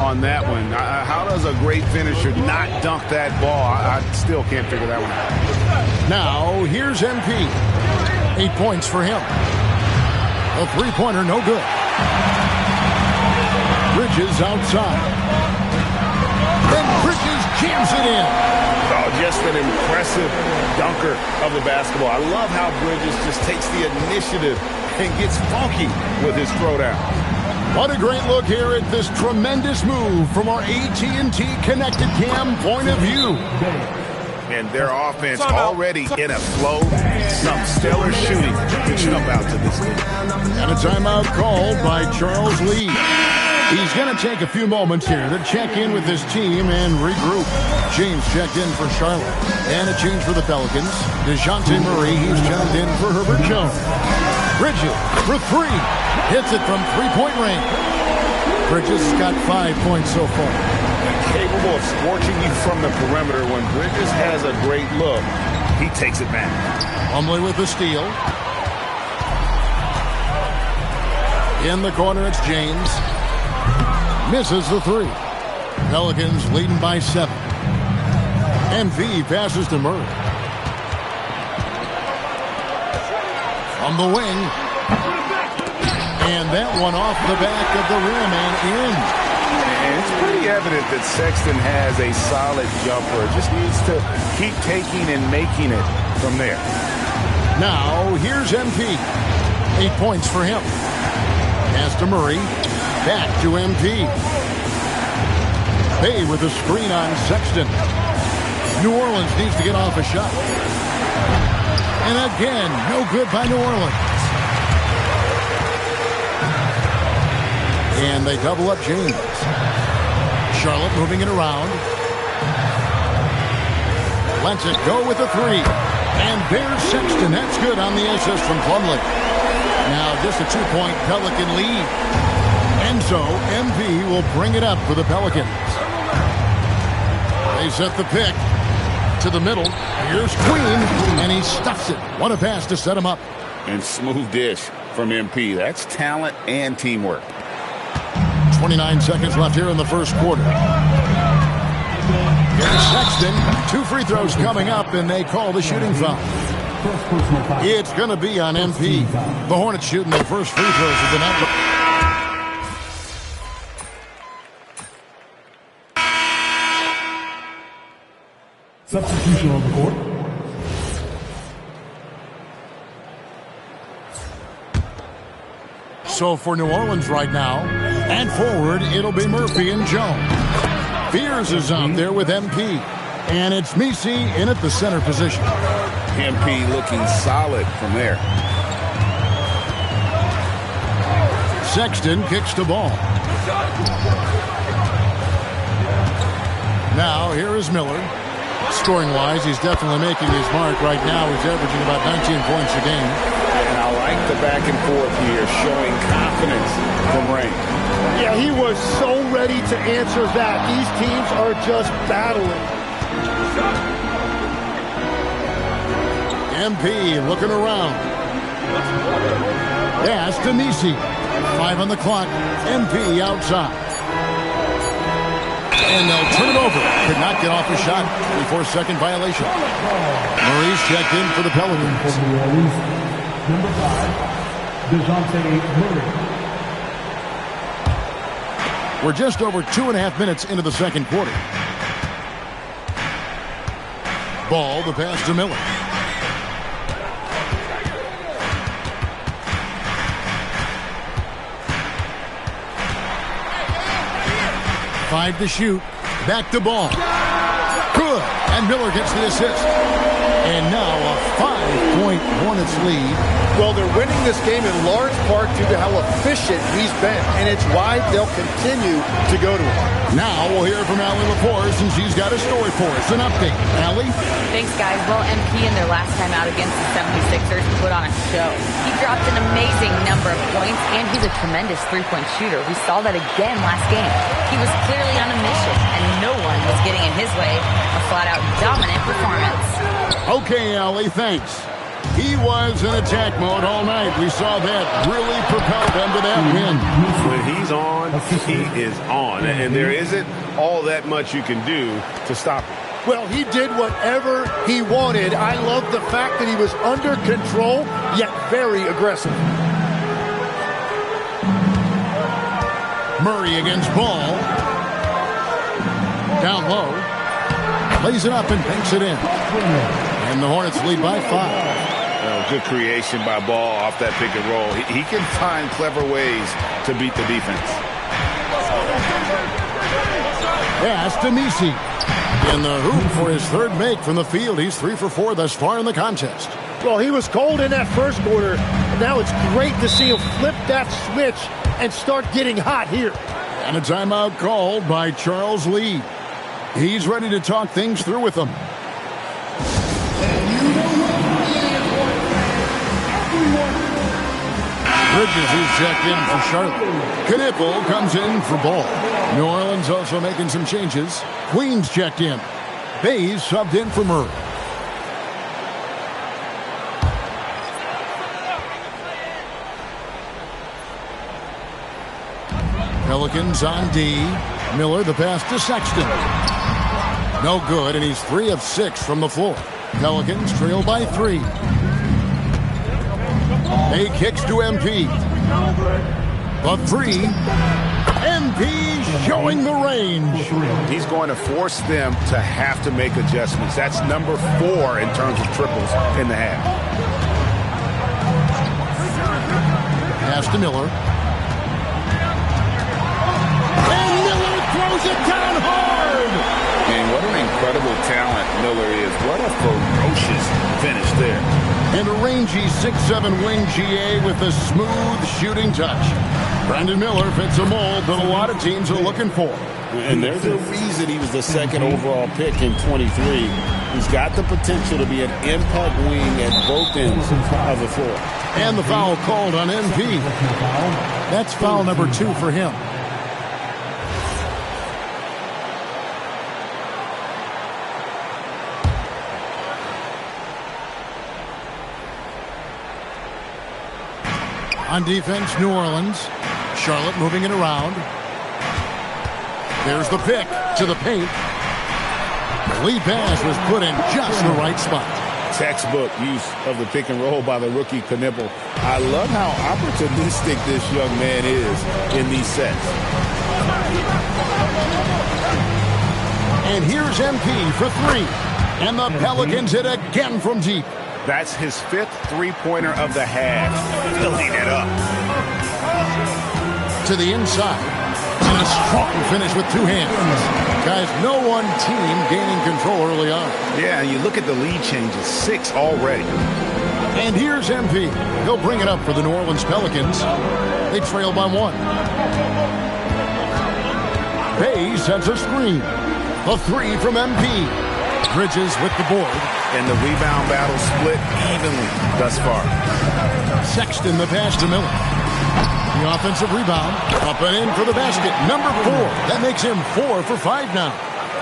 [SPEAKER 14] on that one. How does a great finisher not dunk that ball? I still can't figure that one out.
[SPEAKER 13] Now, here's MP. 8 points for him. A three-pointer, no good. Bridges outside. Then Bridges jams it in.
[SPEAKER 14] Oh, just an impressive dunker of the basketball. I love how Bridges just takes the initiative and gets funky with his throwdown.
[SPEAKER 13] What a great look here at this tremendous move from our AT&T Connected Cam point of view.
[SPEAKER 14] And their offense already in a flow. Some stellar shooting to jump out to this league.
[SPEAKER 13] And a timeout called by Charles Lee. He's going to take a few moments here to check in with his team and regroup. James checked in for Charlotte. And a change for the Pelicans. DeJounte Murray, he's checked in for Herbert Jones. Bridges for three. Hits it from three-point range. Bridges has got 5 points so far.
[SPEAKER 14] Capable of scorching you from the perimeter. When Bridges has a great look, he takes it back.
[SPEAKER 13] Plumlee with the steal. In the corner, it's James. Misses the three. Pelicans leading by 7. MV passes to Murray. On the wing. And that one off the back of the rim and in.
[SPEAKER 14] And it's pretty evident that Sexton has a solid jumper. Just needs to keep taking and making it from there.
[SPEAKER 13] Now, here's MP. 8 points for him. Pass to Murray. Back to MP. Bay with a screen on Sexton. New Orleans needs to get off a shot. And again, no good by New Orleans. And they double up James. Charlotte moving it around. Lets it go with a three. And there's Sexton. That's good on the assist from Plumlee. Now just a 2-point Pelican lead. And so MP will bring it up for the Pelicans. They set the pick to the middle. Here's Queen, and he stuffs it. What a pass to set him up.
[SPEAKER 14] And smooth dish from MP. That's talent and teamwork.
[SPEAKER 13] 29 seconds left here in the first quarter. Here's Sexton. 2 free throws coming up, and they call the shooting foul. It's going to be on MP. The Hornets shooting their first free throws of the night.
[SPEAKER 9] Substitution on the court.
[SPEAKER 13] So for New Orleans right now, and forward, it'll be Murphy and Jones. Fears is out there with MP. And it's Messi in at the center position.
[SPEAKER 14] MP looking solid from there.
[SPEAKER 13] Sexton kicks the ball. Now here is Miller. Scoring-wise, he's definitely making his mark right now. He's averaging about 19 points a game.
[SPEAKER 14] And I like the back and forth here, showing confidence from Ray.
[SPEAKER 15] Yeah, he was so ready to answer that. These teams are just battling.
[SPEAKER 13] MP looking around. Pass to Messi. 5 on the clock. MP outside. And they'll turn it over. Could not get off a shot. 24-second violation. Murray's checked in for the Pelicans.
[SPEAKER 9] Number 5, DeJounte Murray.
[SPEAKER 13] We're just over 2.5 minutes into the second quarter. Ball, the pass to Miller. Five to shoot. Back to Ball. Good. And Miller gets the assist. And now a 5-point Hornets lead.
[SPEAKER 15] Well, they're winning this game in large part due to how efficient he's been, and it's why they'll continue to go to him.
[SPEAKER 13] Now we'll hear from Allie Lepore, and she's got a story for us. An update. Allie?
[SPEAKER 3] Thanks, guys. Well, MP in their last time out against the 76ers put on a show. He dropped an amazing number of points, and he's a tremendous three-point shooter. We saw that again last game. He was clearly on a mission, and no one was getting in his way. A flat-out dominant performance.
[SPEAKER 13] Okay, Allie, thanks. He was in attack mode all night. We saw that really propelled them to that win.
[SPEAKER 14] When he's on, he is on. And there isn't all that much you can do to stop him.
[SPEAKER 15] Well, he did whatever he wanted. I love the fact that he was under control, yet very aggressive.
[SPEAKER 13] Murray against Ball. Down low. Lays it up and banks it in. And the Hornets lead by 5.
[SPEAKER 14] Good creation by Ball off that pick and roll. He can find clever ways to beat the defense.
[SPEAKER 13] Pass to Misi. In the hoop for his third make from the field. He's 3 for 4 thus far in the contest.
[SPEAKER 15] Well, he was cold in that first quarter. Now it's great to see him flip that switch and start getting hot here.
[SPEAKER 13] And a timeout called by Charles Lee. He's ready to talk things through with them. Bridges is checked in for Charlotte. Knippel comes in for Ball. New Orleans also making some changes. Queens checked in. Bays subbed in for Murray. Pelicans on D. Miller the pass to Sexton. No good, and he's 3 of 6 from the floor. Pelicans trail by 3. A kicks to MP. The 3. MP showing the range.
[SPEAKER 14] He's going to force them to have to make adjustments. That's number 4 in terms of triples in the half.
[SPEAKER 13] Pass to Miller. And Miller throws it down hard.
[SPEAKER 14] And what an incredible talent Miller is. What a ferocious finish there.
[SPEAKER 13] And a rangy 6'7" wing GA with a smooth shooting touch. Brandon Miller fits a mold that a lot of teams are looking for.
[SPEAKER 14] And there's a reason he was the 2nd overall pick in 23. He's got the potential to be an impact wing at both ends of the floor.
[SPEAKER 13] And the foul called on MP. That's foul number 2 for him. On defense, New Orleans. Charlotte moving it around. There's the pick to the paint. The lead pass was put in just the right spot.
[SPEAKER 14] Textbook use of the pick and roll by the rookie Knippel. I love how opportunistic this young man is in these sets.
[SPEAKER 13] And here's MP for 3. And the Pelicans hit again from deep.
[SPEAKER 14] That's his 5th three-pointer of the half. Filling it up.
[SPEAKER 13] To the inside. And a strong finish with 2 hands. Guys, no one team gaining control early on.
[SPEAKER 14] Yeah, and you look at the lead changes. 6 already.
[SPEAKER 13] And here's MP. He'll bring it up for the New Orleans Pelicans. They trail by 1. Bay sets a screen. A 3 from MP. Bridges with the board.
[SPEAKER 14] And the rebound battle split evenly thus far.
[SPEAKER 13] Sexton the pass to Miller. The offensive rebound. Up and in for the basket. Number 4. That makes him 4 for 5 now.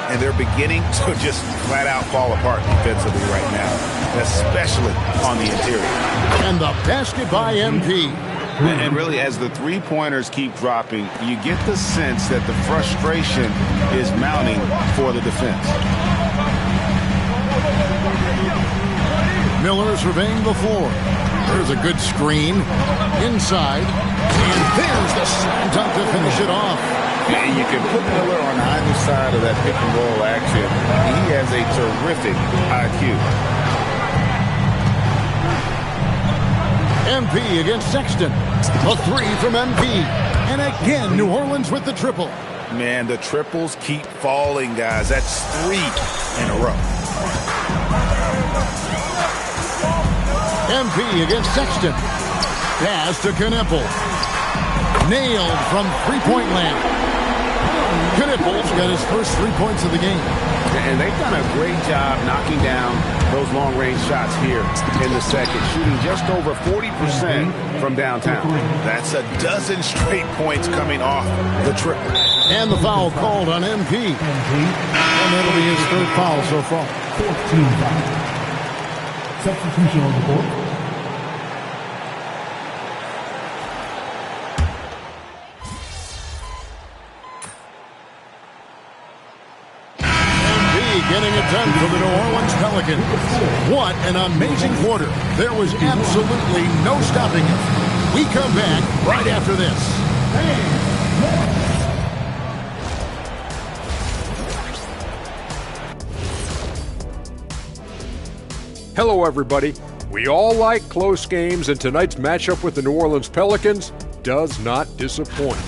[SPEAKER 14] And they're beginning to just flat out fall apart defensively right now, especially on the interior.
[SPEAKER 13] And the basket by MP.
[SPEAKER 14] And really, as the three-pointers keep dropping, you get the sense that the frustration is mounting for the defense.
[SPEAKER 13] Miller surveying the floor. There's a good screen. Inside. And there's the slam dunk to finish it off.
[SPEAKER 14] And you can put Miller on either side of that pick-and-roll action. He has a terrific IQ.
[SPEAKER 13] MP against Sexton. A three from MP. And again, New Orleans with the triple.
[SPEAKER 14] Man, the triples keep falling, guys. That's 3 in a row.
[SPEAKER 13] MP against Sexton. Pass to Knippel. Nailed from three-point land. Knippel's got his first 3 points of the game.
[SPEAKER 14] And they've done a great job knocking down those long-range shots here in the second, shooting just over 40% from downtown. That's a dozen straight points coming off the triple.
[SPEAKER 13] And the foul called on MP. And that'll be his third foul so far.
[SPEAKER 9] 14 foul. Substitution on the board.
[SPEAKER 13] Getting it done for the New Orleans Pelicans. What an amazing quarter. There was absolutely no stopping it. We come back right after this.
[SPEAKER 8] Hello, everybody. We all like close games, and tonight's matchup with the New Orleans Pelicans does not disappoint.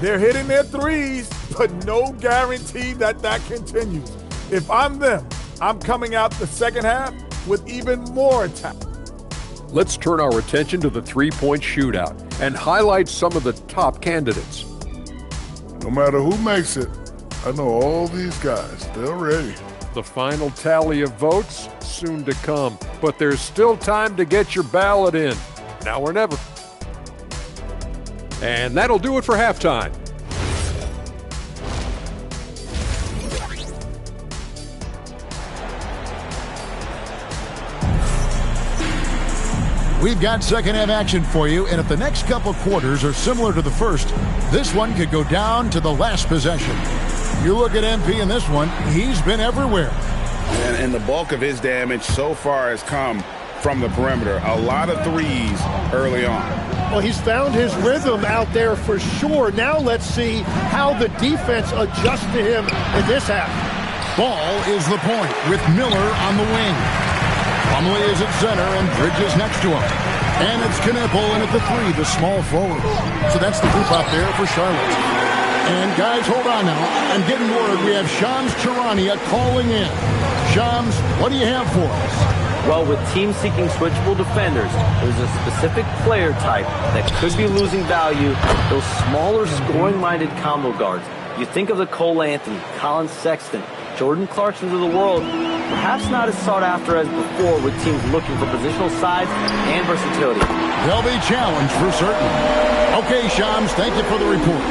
[SPEAKER 7] They're hitting their threes, but no guarantee that that continues. If I'm them, I'm coming out the second half with even more attack.
[SPEAKER 8] Let's turn our attention to the three-point shootout and highlight some of the top candidates.
[SPEAKER 16] No matter who makes it, I know all these guys, they're ready.
[SPEAKER 8] The final tally of votes soon to come, but there's still time to get your ballot in. Now or never. And that'll do it for halftime.
[SPEAKER 13] We've got second half action for you, and if the next couple quarters are similar to the first, this one could go down to the last possession. You look at MP in this one, he's been everywhere.
[SPEAKER 14] And the bulk of his damage so far has come from the perimeter. A lot of threes early on.
[SPEAKER 15] Well, he's found his rhythm out there for sure. Now let's see how the defense adjusts to him in this half.
[SPEAKER 13] Ball is the point with Miller on the wing. Plumlee is at center and Bridges next to him. And it's Knippel in at the three, the small forward. So that's the group out there for Charlotte. And guys, hold on now. I'm getting word we have Shams Charania calling in. Shams, what do you have for us?
[SPEAKER 4] Well, with teams seeking switchable defenders, there's a specific player type that could be losing value, those smaller scoring-minded combo guards. You think of the Cole Anthony, Colin Sexton, Jordan Clarksons of the world, perhaps not as sought after as before with teams looking for positional size and versatility.
[SPEAKER 13] They'll be challenged for certain. Okay, Shams, thank you for the report.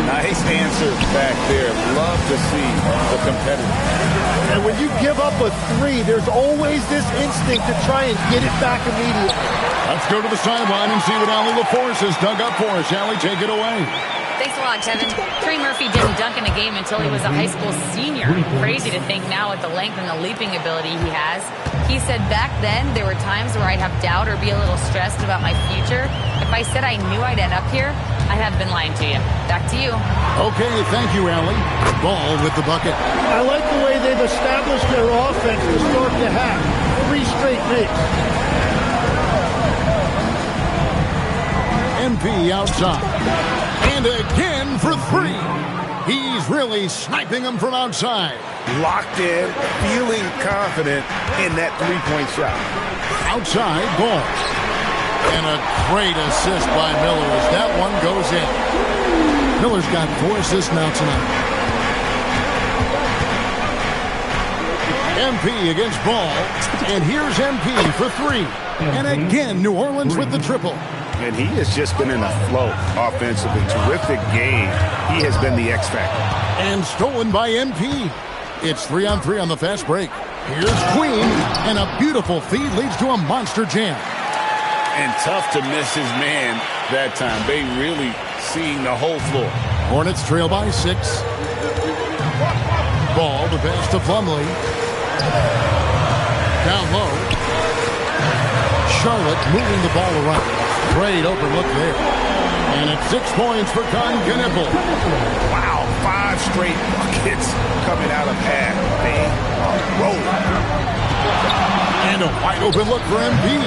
[SPEAKER 14] Nice answer back there. Love to see the competitor.
[SPEAKER 15] And when you give up a three, there's always this instinct to try and get it back immediately.
[SPEAKER 13] Let's go to the sideline and see what Allie LaForce has dug up for us. Allie, take it away.
[SPEAKER 3] Thanks a lot, Kevin. Trey Murphy didn't dunk in a game until he was a high school senior. Crazy to think now with the length and the leaping ability he has. He said back then there were times where I'd have doubt or be a little stressed about my future. If I said I knew I'd end up here, I'd have been lying to you. Back to you.
[SPEAKER 13] Okay, thank you, Allie. Ball with the bucket.
[SPEAKER 15] I like the way they've established their offense to start the half. 3 straight makes.
[SPEAKER 13] MP outside. And again for 3. He's really sniping them from outside.
[SPEAKER 14] Locked in, feeling confident in that three-point shot.
[SPEAKER 13] Outside, Ball. And a great assist by Miller as that one goes in. Miller's got 4 assists now tonight. MP against Ball. And here's MP for 3. And again, New Orleans with the triple.
[SPEAKER 14] And he has just been in a flow offensively. Terrific game. He has been the X factor.
[SPEAKER 13] And stolen by MP. It's 3-on-3 on the fast break. Here's Queen. And a beautiful feed leads to a monster jam.
[SPEAKER 14] And tough to miss his man that time. Bay really seeing the whole floor.
[SPEAKER 13] Hornets trail by 6. Ball, the pass to Plumlee. Down low. Charlotte moving the ball around. Great open look there. And it's 6 points for Knippel.
[SPEAKER 14] Wow, 5 straight buckets coming out of half. They are rolling.
[SPEAKER 13] And a wide open look for MP.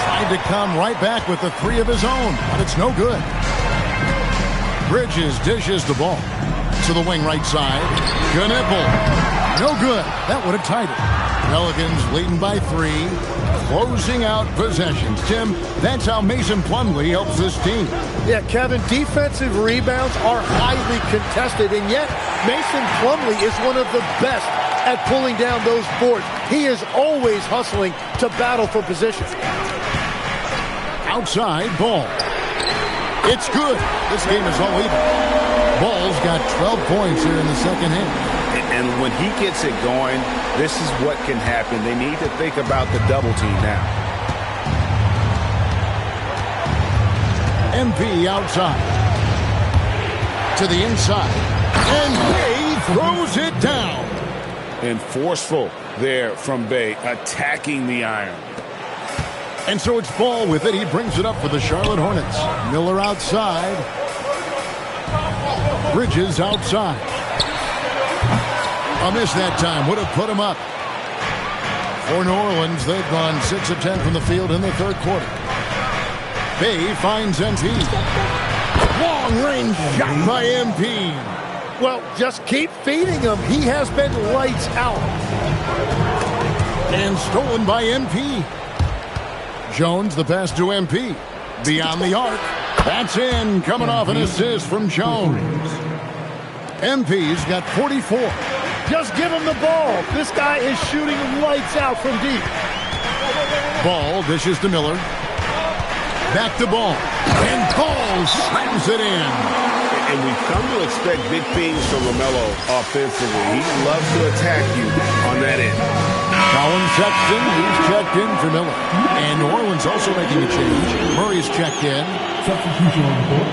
[SPEAKER 13] Tried to come right back with the 3 of his own, but it's no good. Bridges dishes the ball to the wing right side. Knippel. No good. That would have tied it. Pelicans leading by 3. Closing out possessions. Tim, that's how Mason Plumlee helps this team.
[SPEAKER 15] Yeah, Kevin, defensive rebounds are highly contested, and yet Mason Plumlee is one of the best at pulling down those boards. He is always hustling to battle for position.
[SPEAKER 13] Outside ball. It's good. This game is all even. Ball's got 12 points here in the second half.
[SPEAKER 14] And when he gets it going, this is what can happen. They need to think about the double team now.
[SPEAKER 13] MP outside. To the inside. And Bay throws it down.
[SPEAKER 14] And forceful there from Bay, attacking the iron.
[SPEAKER 13] And so it's Ball with it. He brings it up for the Charlotte Hornets. Miller outside. Bridges outside. A miss that time. Would have put him up. For New Orleans, they've gone 6 of 10 from the field in the third quarter. Bay finds MP. Long-range shot by MP.
[SPEAKER 15] Well, just keep feeding him. He has been lights out.
[SPEAKER 13] And stolen by MP. Jones, the pass to MP. Beyond the arc. That's in. Coming off an assist from Jones. MP's got 44.
[SPEAKER 15] Just give him the ball. This guy is shooting lights out from deep.
[SPEAKER 13] Ball dishes to Miller. Back to Ball. And Ball slams it in.
[SPEAKER 14] And we've come to expect big things from LaMelo offensively. He loves to attack you on that end.
[SPEAKER 13] Colin Sexton, he's checked in for Miller. And New Orleans also making a change. Murray's checked in.
[SPEAKER 9] Substitution on the court.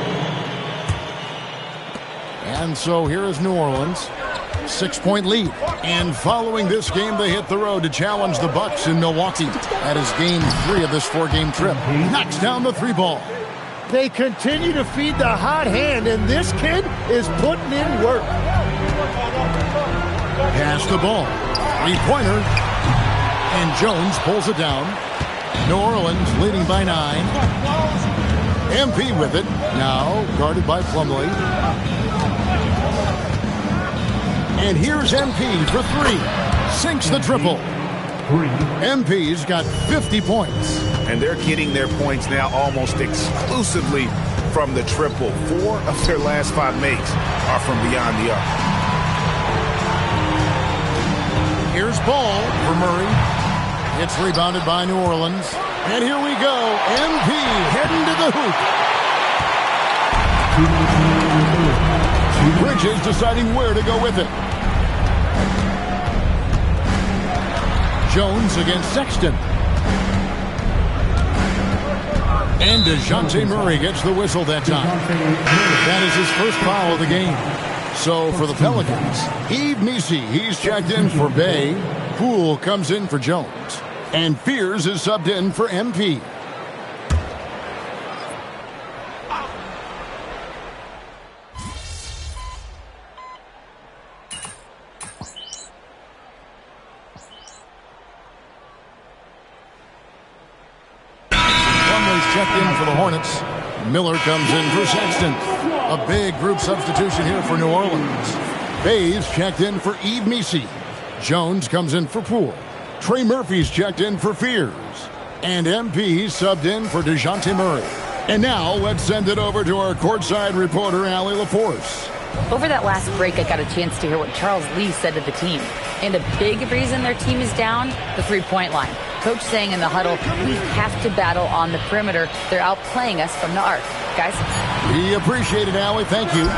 [SPEAKER 13] And so here is New Orleans. 6-point lead. And following this game, they hit the road to challenge the Bucks in Milwaukee. That is game 3 of this 4-game trip. Knocks down the 3 ball.
[SPEAKER 15] They continue to feed the hot hand, and this kid is putting in work.
[SPEAKER 13] Pass the ball. 3-pointer. And Jones pulls it down. New Orleans leading by 9. MP with it. Now guarded by Plumlee. And here's MP for 3. Sinks the triple. MP's got 50 points.
[SPEAKER 14] And they're getting their points now almost exclusively from the triple. 4 of their last 5 makes are from beyond the arc.
[SPEAKER 13] Here's Ball for Murray. It's rebounded by New Orleans. And here we go. MP heading to the hoop. Bridges deciding where to go with it. Jones against Sexton. And DeJounte Murray gets the whistle that time. That is his first foul of the game. So for the Pelicans, Yves Missi, he's checked in for Bay. Poole comes in for Jones. And Fears is subbed in for MP. Checked in for the Hornets. Miller comes in for Sexton. A big group substitution here for New Orleans. Bay's checked in for Yves Missi. Jones comes in for Poole. Trey Murphy's checked in for Fears. And MP subbed in for DeJounte Murray. And now let's send it over to our courtside reporter, Allie LaForce.
[SPEAKER 3] Over that last break, I got a chance to hear what Charles Lee said to the team. And a big reason their team is down, the three-point line. Coach saying in the huddle, we have to battle on the perimeter. They're outplaying us from the arc. Guys?
[SPEAKER 13] We appreciate it, Allie. Thank you.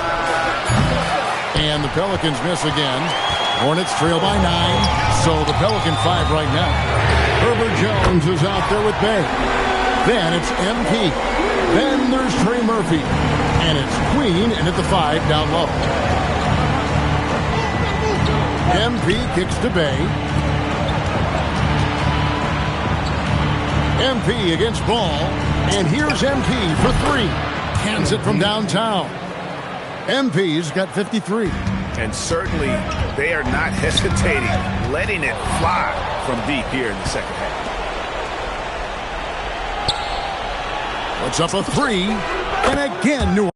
[SPEAKER 13] And the Pelicans miss again. Hornets trail by 9. So the Pelican 5 right now. Herbert Jones is out there with Bay. Then it's MP. Then there's Trey Murphy. And it's Queen in at the 5 down low. MP kicks to Bay. MP against Ball. And here's MP for 3. Cans it from downtown. MP's got 53.
[SPEAKER 14] And certainly they are not hesitating, letting it fly from deep here in the second half.
[SPEAKER 13] Puts up a 3. And again, New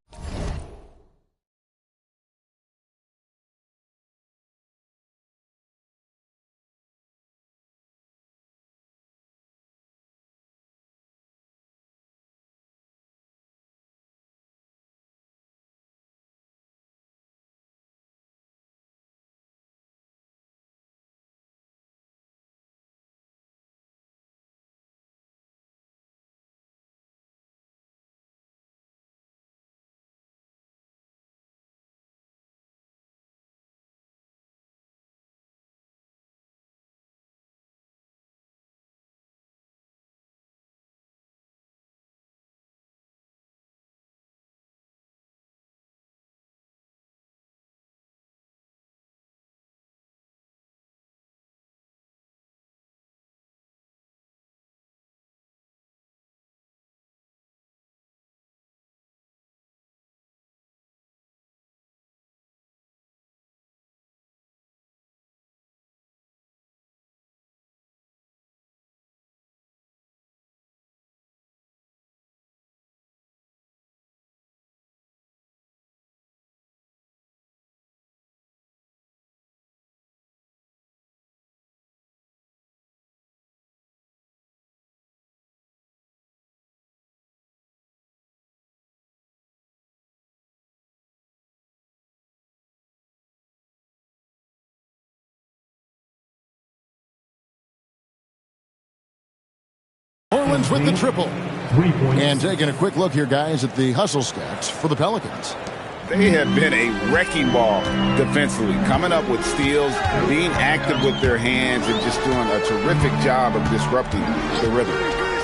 [SPEAKER 13] Orleans with the triple. And taking a quick look here, guys, at the hustle stats for the Pelicans.
[SPEAKER 14] They have been a wrecking ball defensively, coming up with steals, being active with their hands, and just doing a terrific job of disrupting the rhythm.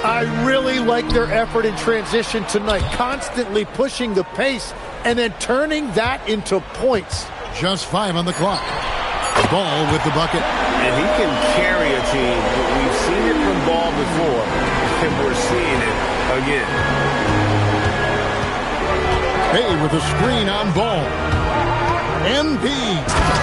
[SPEAKER 15] I really like their effort in transition tonight, constantly pushing the pace and then turning that into points.
[SPEAKER 13] Just 5 on the clock. Ball with the bucket.
[SPEAKER 14] And he can carry a team. We've seen it from Ball before, and we're seeing it again.
[SPEAKER 13] Hey, with a screen on Ball. MP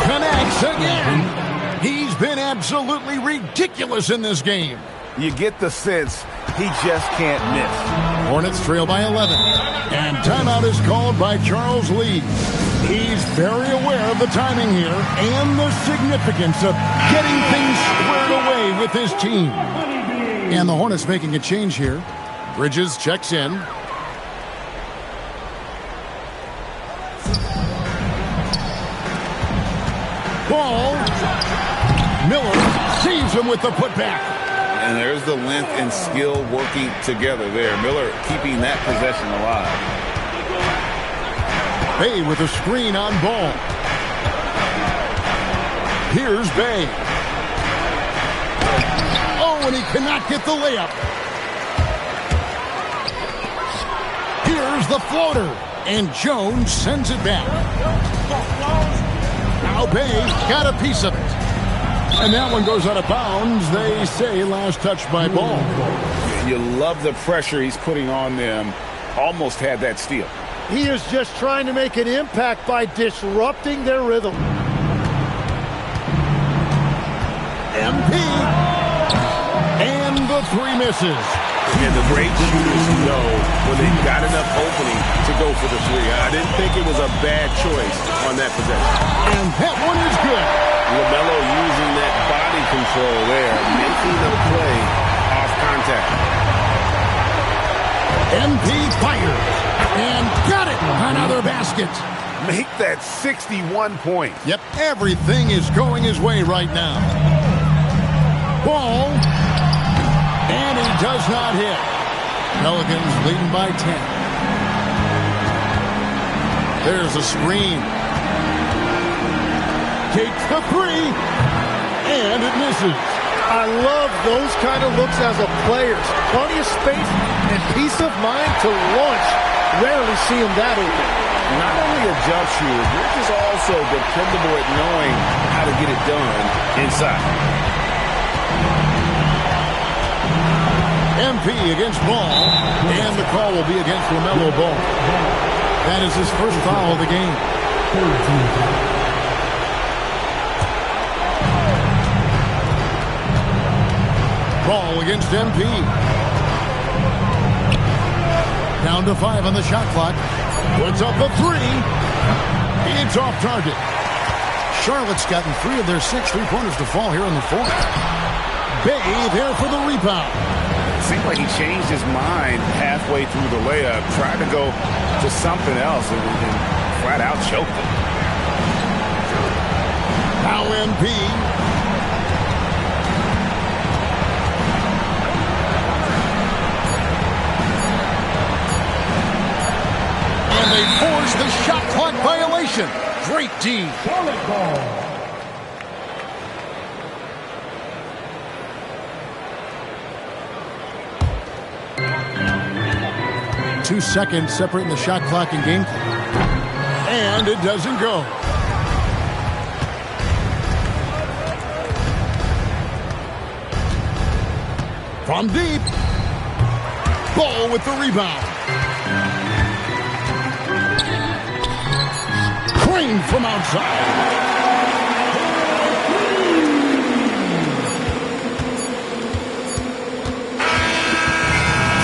[SPEAKER 13] connects again. He's been absolutely ridiculous in this game.
[SPEAKER 14] You get the sense he just can't miss.
[SPEAKER 13] Hornets trail by 11. And timeout is called by Charles Lee. He's very aware of the timing here and the significance of getting things squared away with his team. And the Hornets making a change here. Bridges checks in. Ball. Miller sees him with the putback.
[SPEAKER 14] And there's the length and skill working together there. Miller keeping that possession alive.
[SPEAKER 13] Bay with a screen on Ball. Here's Bay. Oh, and he cannot get the layup. Here's the floater. And Jones sends it back. Now Bay got a piece of it. And that one goes out of bounds. They say last touch by Ball.
[SPEAKER 14] You love the pressure he's putting on them. Almost had that steal.
[SPEAKER 15] He is just trying to make an impact by disrupting their rhythm.
[SPEAKER 13] MP. And the 3 misses.
[SPEAKER 1] And the great shooters know when they've got enough opening to go for the 3. I didn't think it was a bad choice on that possession.
[SPEAKER 13] And that one is good.
[SPEAKER 1] LaMelo using that body control there, making the play off contact.
[SPEAKER 13] MP fires. And got it. Another basket.
[SPEAKER 14] Make that 61 points.
[SPEAKER 13] Yep, everything is going his way right now. Ball. And he does not hit. Pelicans leading by 10. There's a screen. Takes the 3. And it misses.
[SPEAKER 15] I love those kind of looks as a player. Plenty of space and peace of mind to launch. Rarely see him that open.
[SPEAKER 14] Not only a jump shooter, Bridge is also dependable at knowing how to get it done inside.
[SPEAKER 13] MP against Ball, and the call will be against LaMelo Ball. That is his first foul of the game. Ball against MP. Down to 5 on the shot clock. Puts up a 3. It's off target. Charlotte's gotten 3 of their 6 3-pointers to fall here in the fourth. Bay there for the rebound.
[SPEAKER 14] Seemed like he changed his mind halfway through the layup, tried to go to something else, and flat out choked it.
[SPEAKER 13] Now MP. And they force the shot clock violation. Great D. 2 seconds separating the shot clock and game clock. And it doesn't go. From deep. Ball with the rebound. Crane from outside.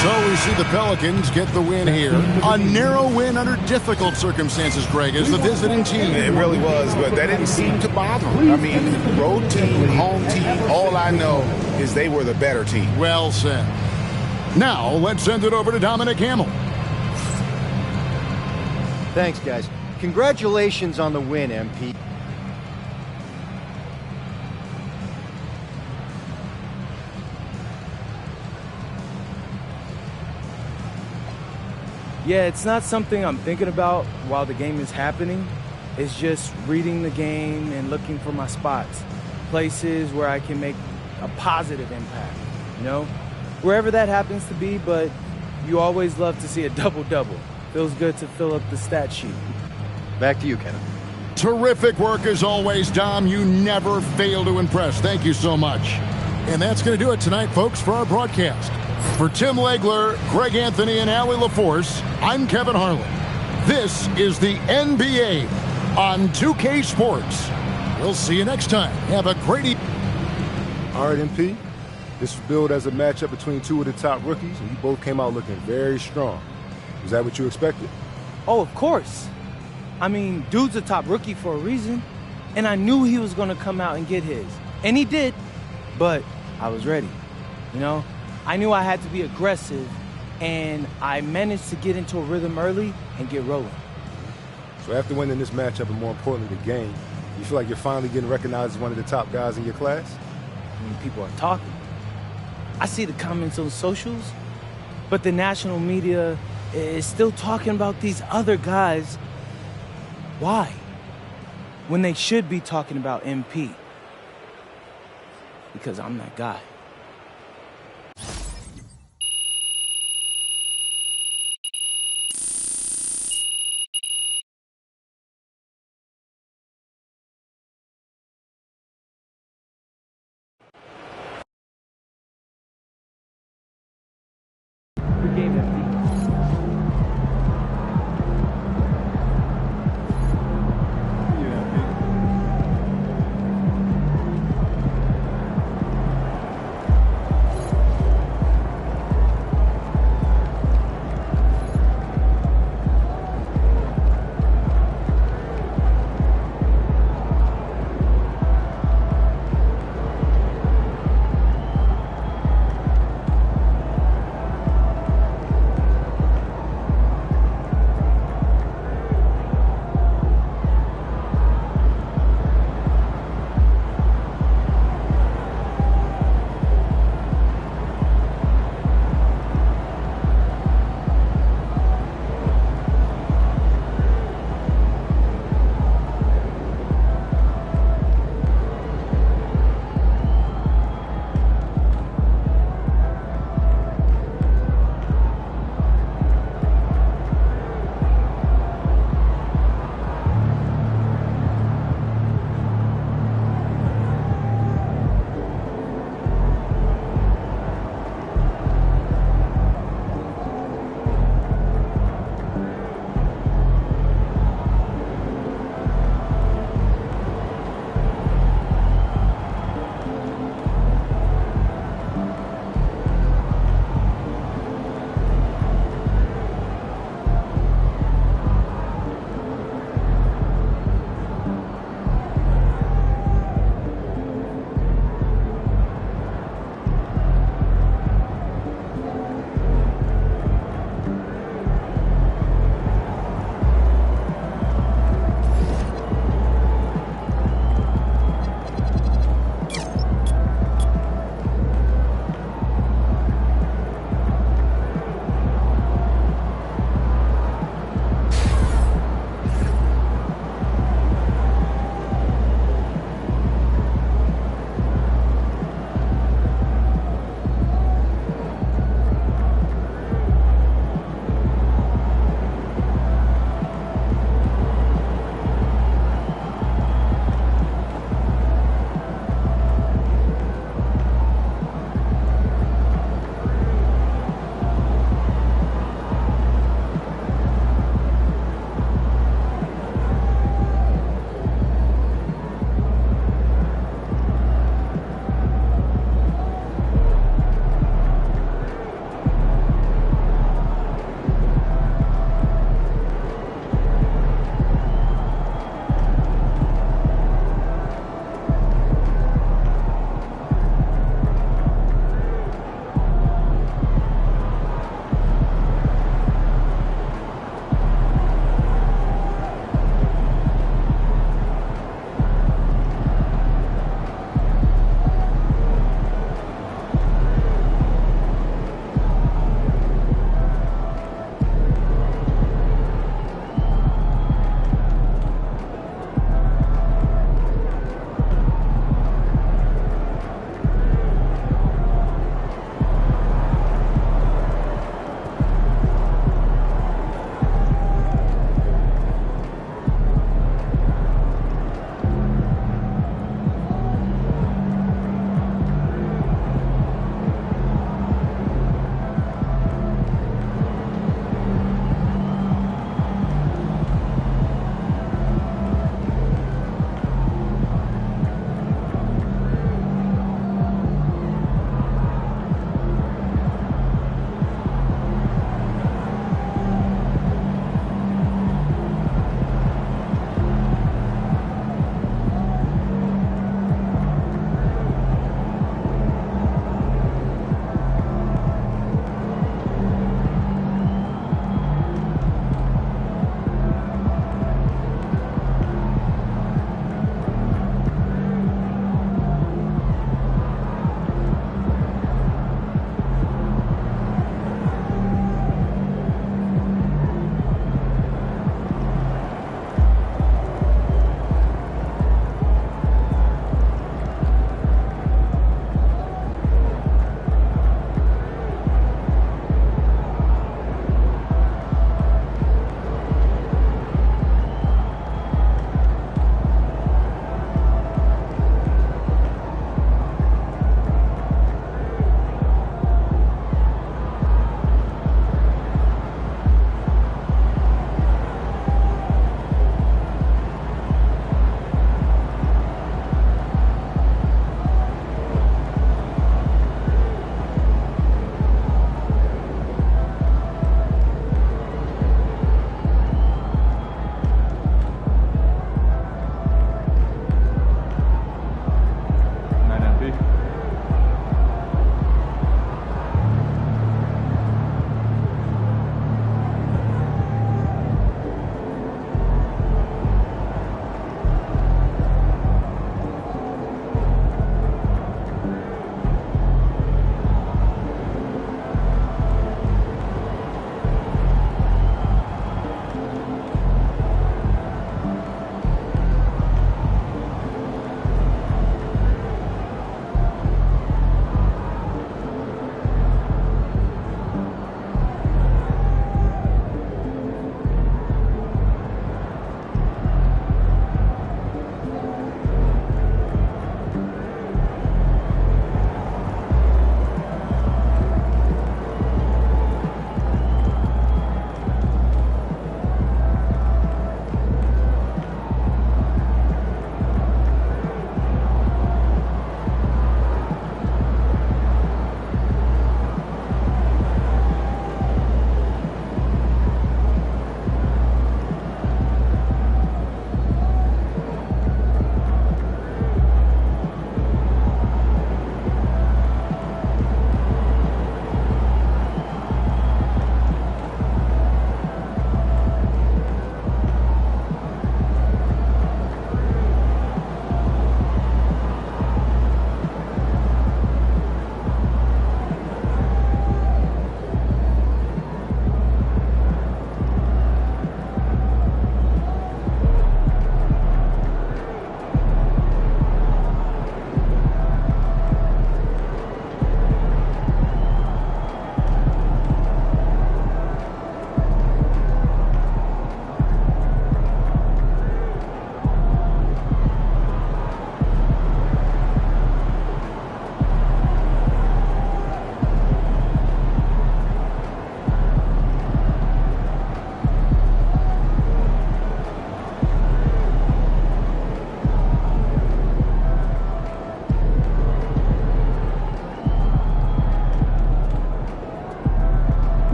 [SPEAKER 13] So we see the Pelicans get the win here. A narrow win under difficult circumstances, Greg, as the visiting team.
[SPEAKER 14] It really was, but that didn't seem to bother them. I mean, road team, home team, all I know is they were the better team.
[SPEAKER 13] Well said. Now, let's send it over to Dominic Hamill.
[SPEAKER 17] Thanks, guys. Congratulations on the win, MP.
[SPEAKER 11] Yeah, it's not something I'm thinking about while the game is happening. It's just reading the game and looking for my spots, places where I can make a positive impact, you know? Wherever that happens to be, but you always love to see a double-double. Feels good to fill up the stat sheet.
[SPEAKER 17] Back to you, Kevin.
[SPEAKER 13] Terrific work as always, Dom. You never fail to impress. Thank you so much. And that's going to do it tonight, folks, for our broadcast. For Tim Legler, Greg Anthony, and Allie LaForce, I'm Kevin Harlan. This is the NBA on 2K Sports. We'll see you next time. Have a great evening.
[SPEAKER 18] All right, MP. This was billed as a matchup between 2 of the top rookies, and you both came out looking very strong. Was that what you expected?
[SPEAKER 11] Oh, of course. I mean, dude's a top rookie for a reason, and I knew he was going to come out and get his. And he did, but I was ready, you know? I knew I had to be aggressive, and I managed to get into a rhythm early and get rolling.
[SPEAKER 18] So after winning this matchup, and more importantly the game, you feel like you're finally getting recognized as one of the top guys in your class?
[SPEAKER 11] I mean, people are talking. I see the comments on socials, but the national media is still talking about these other guys. Why? When they should be talking about MP. Because I'm that guy. Good game, FD.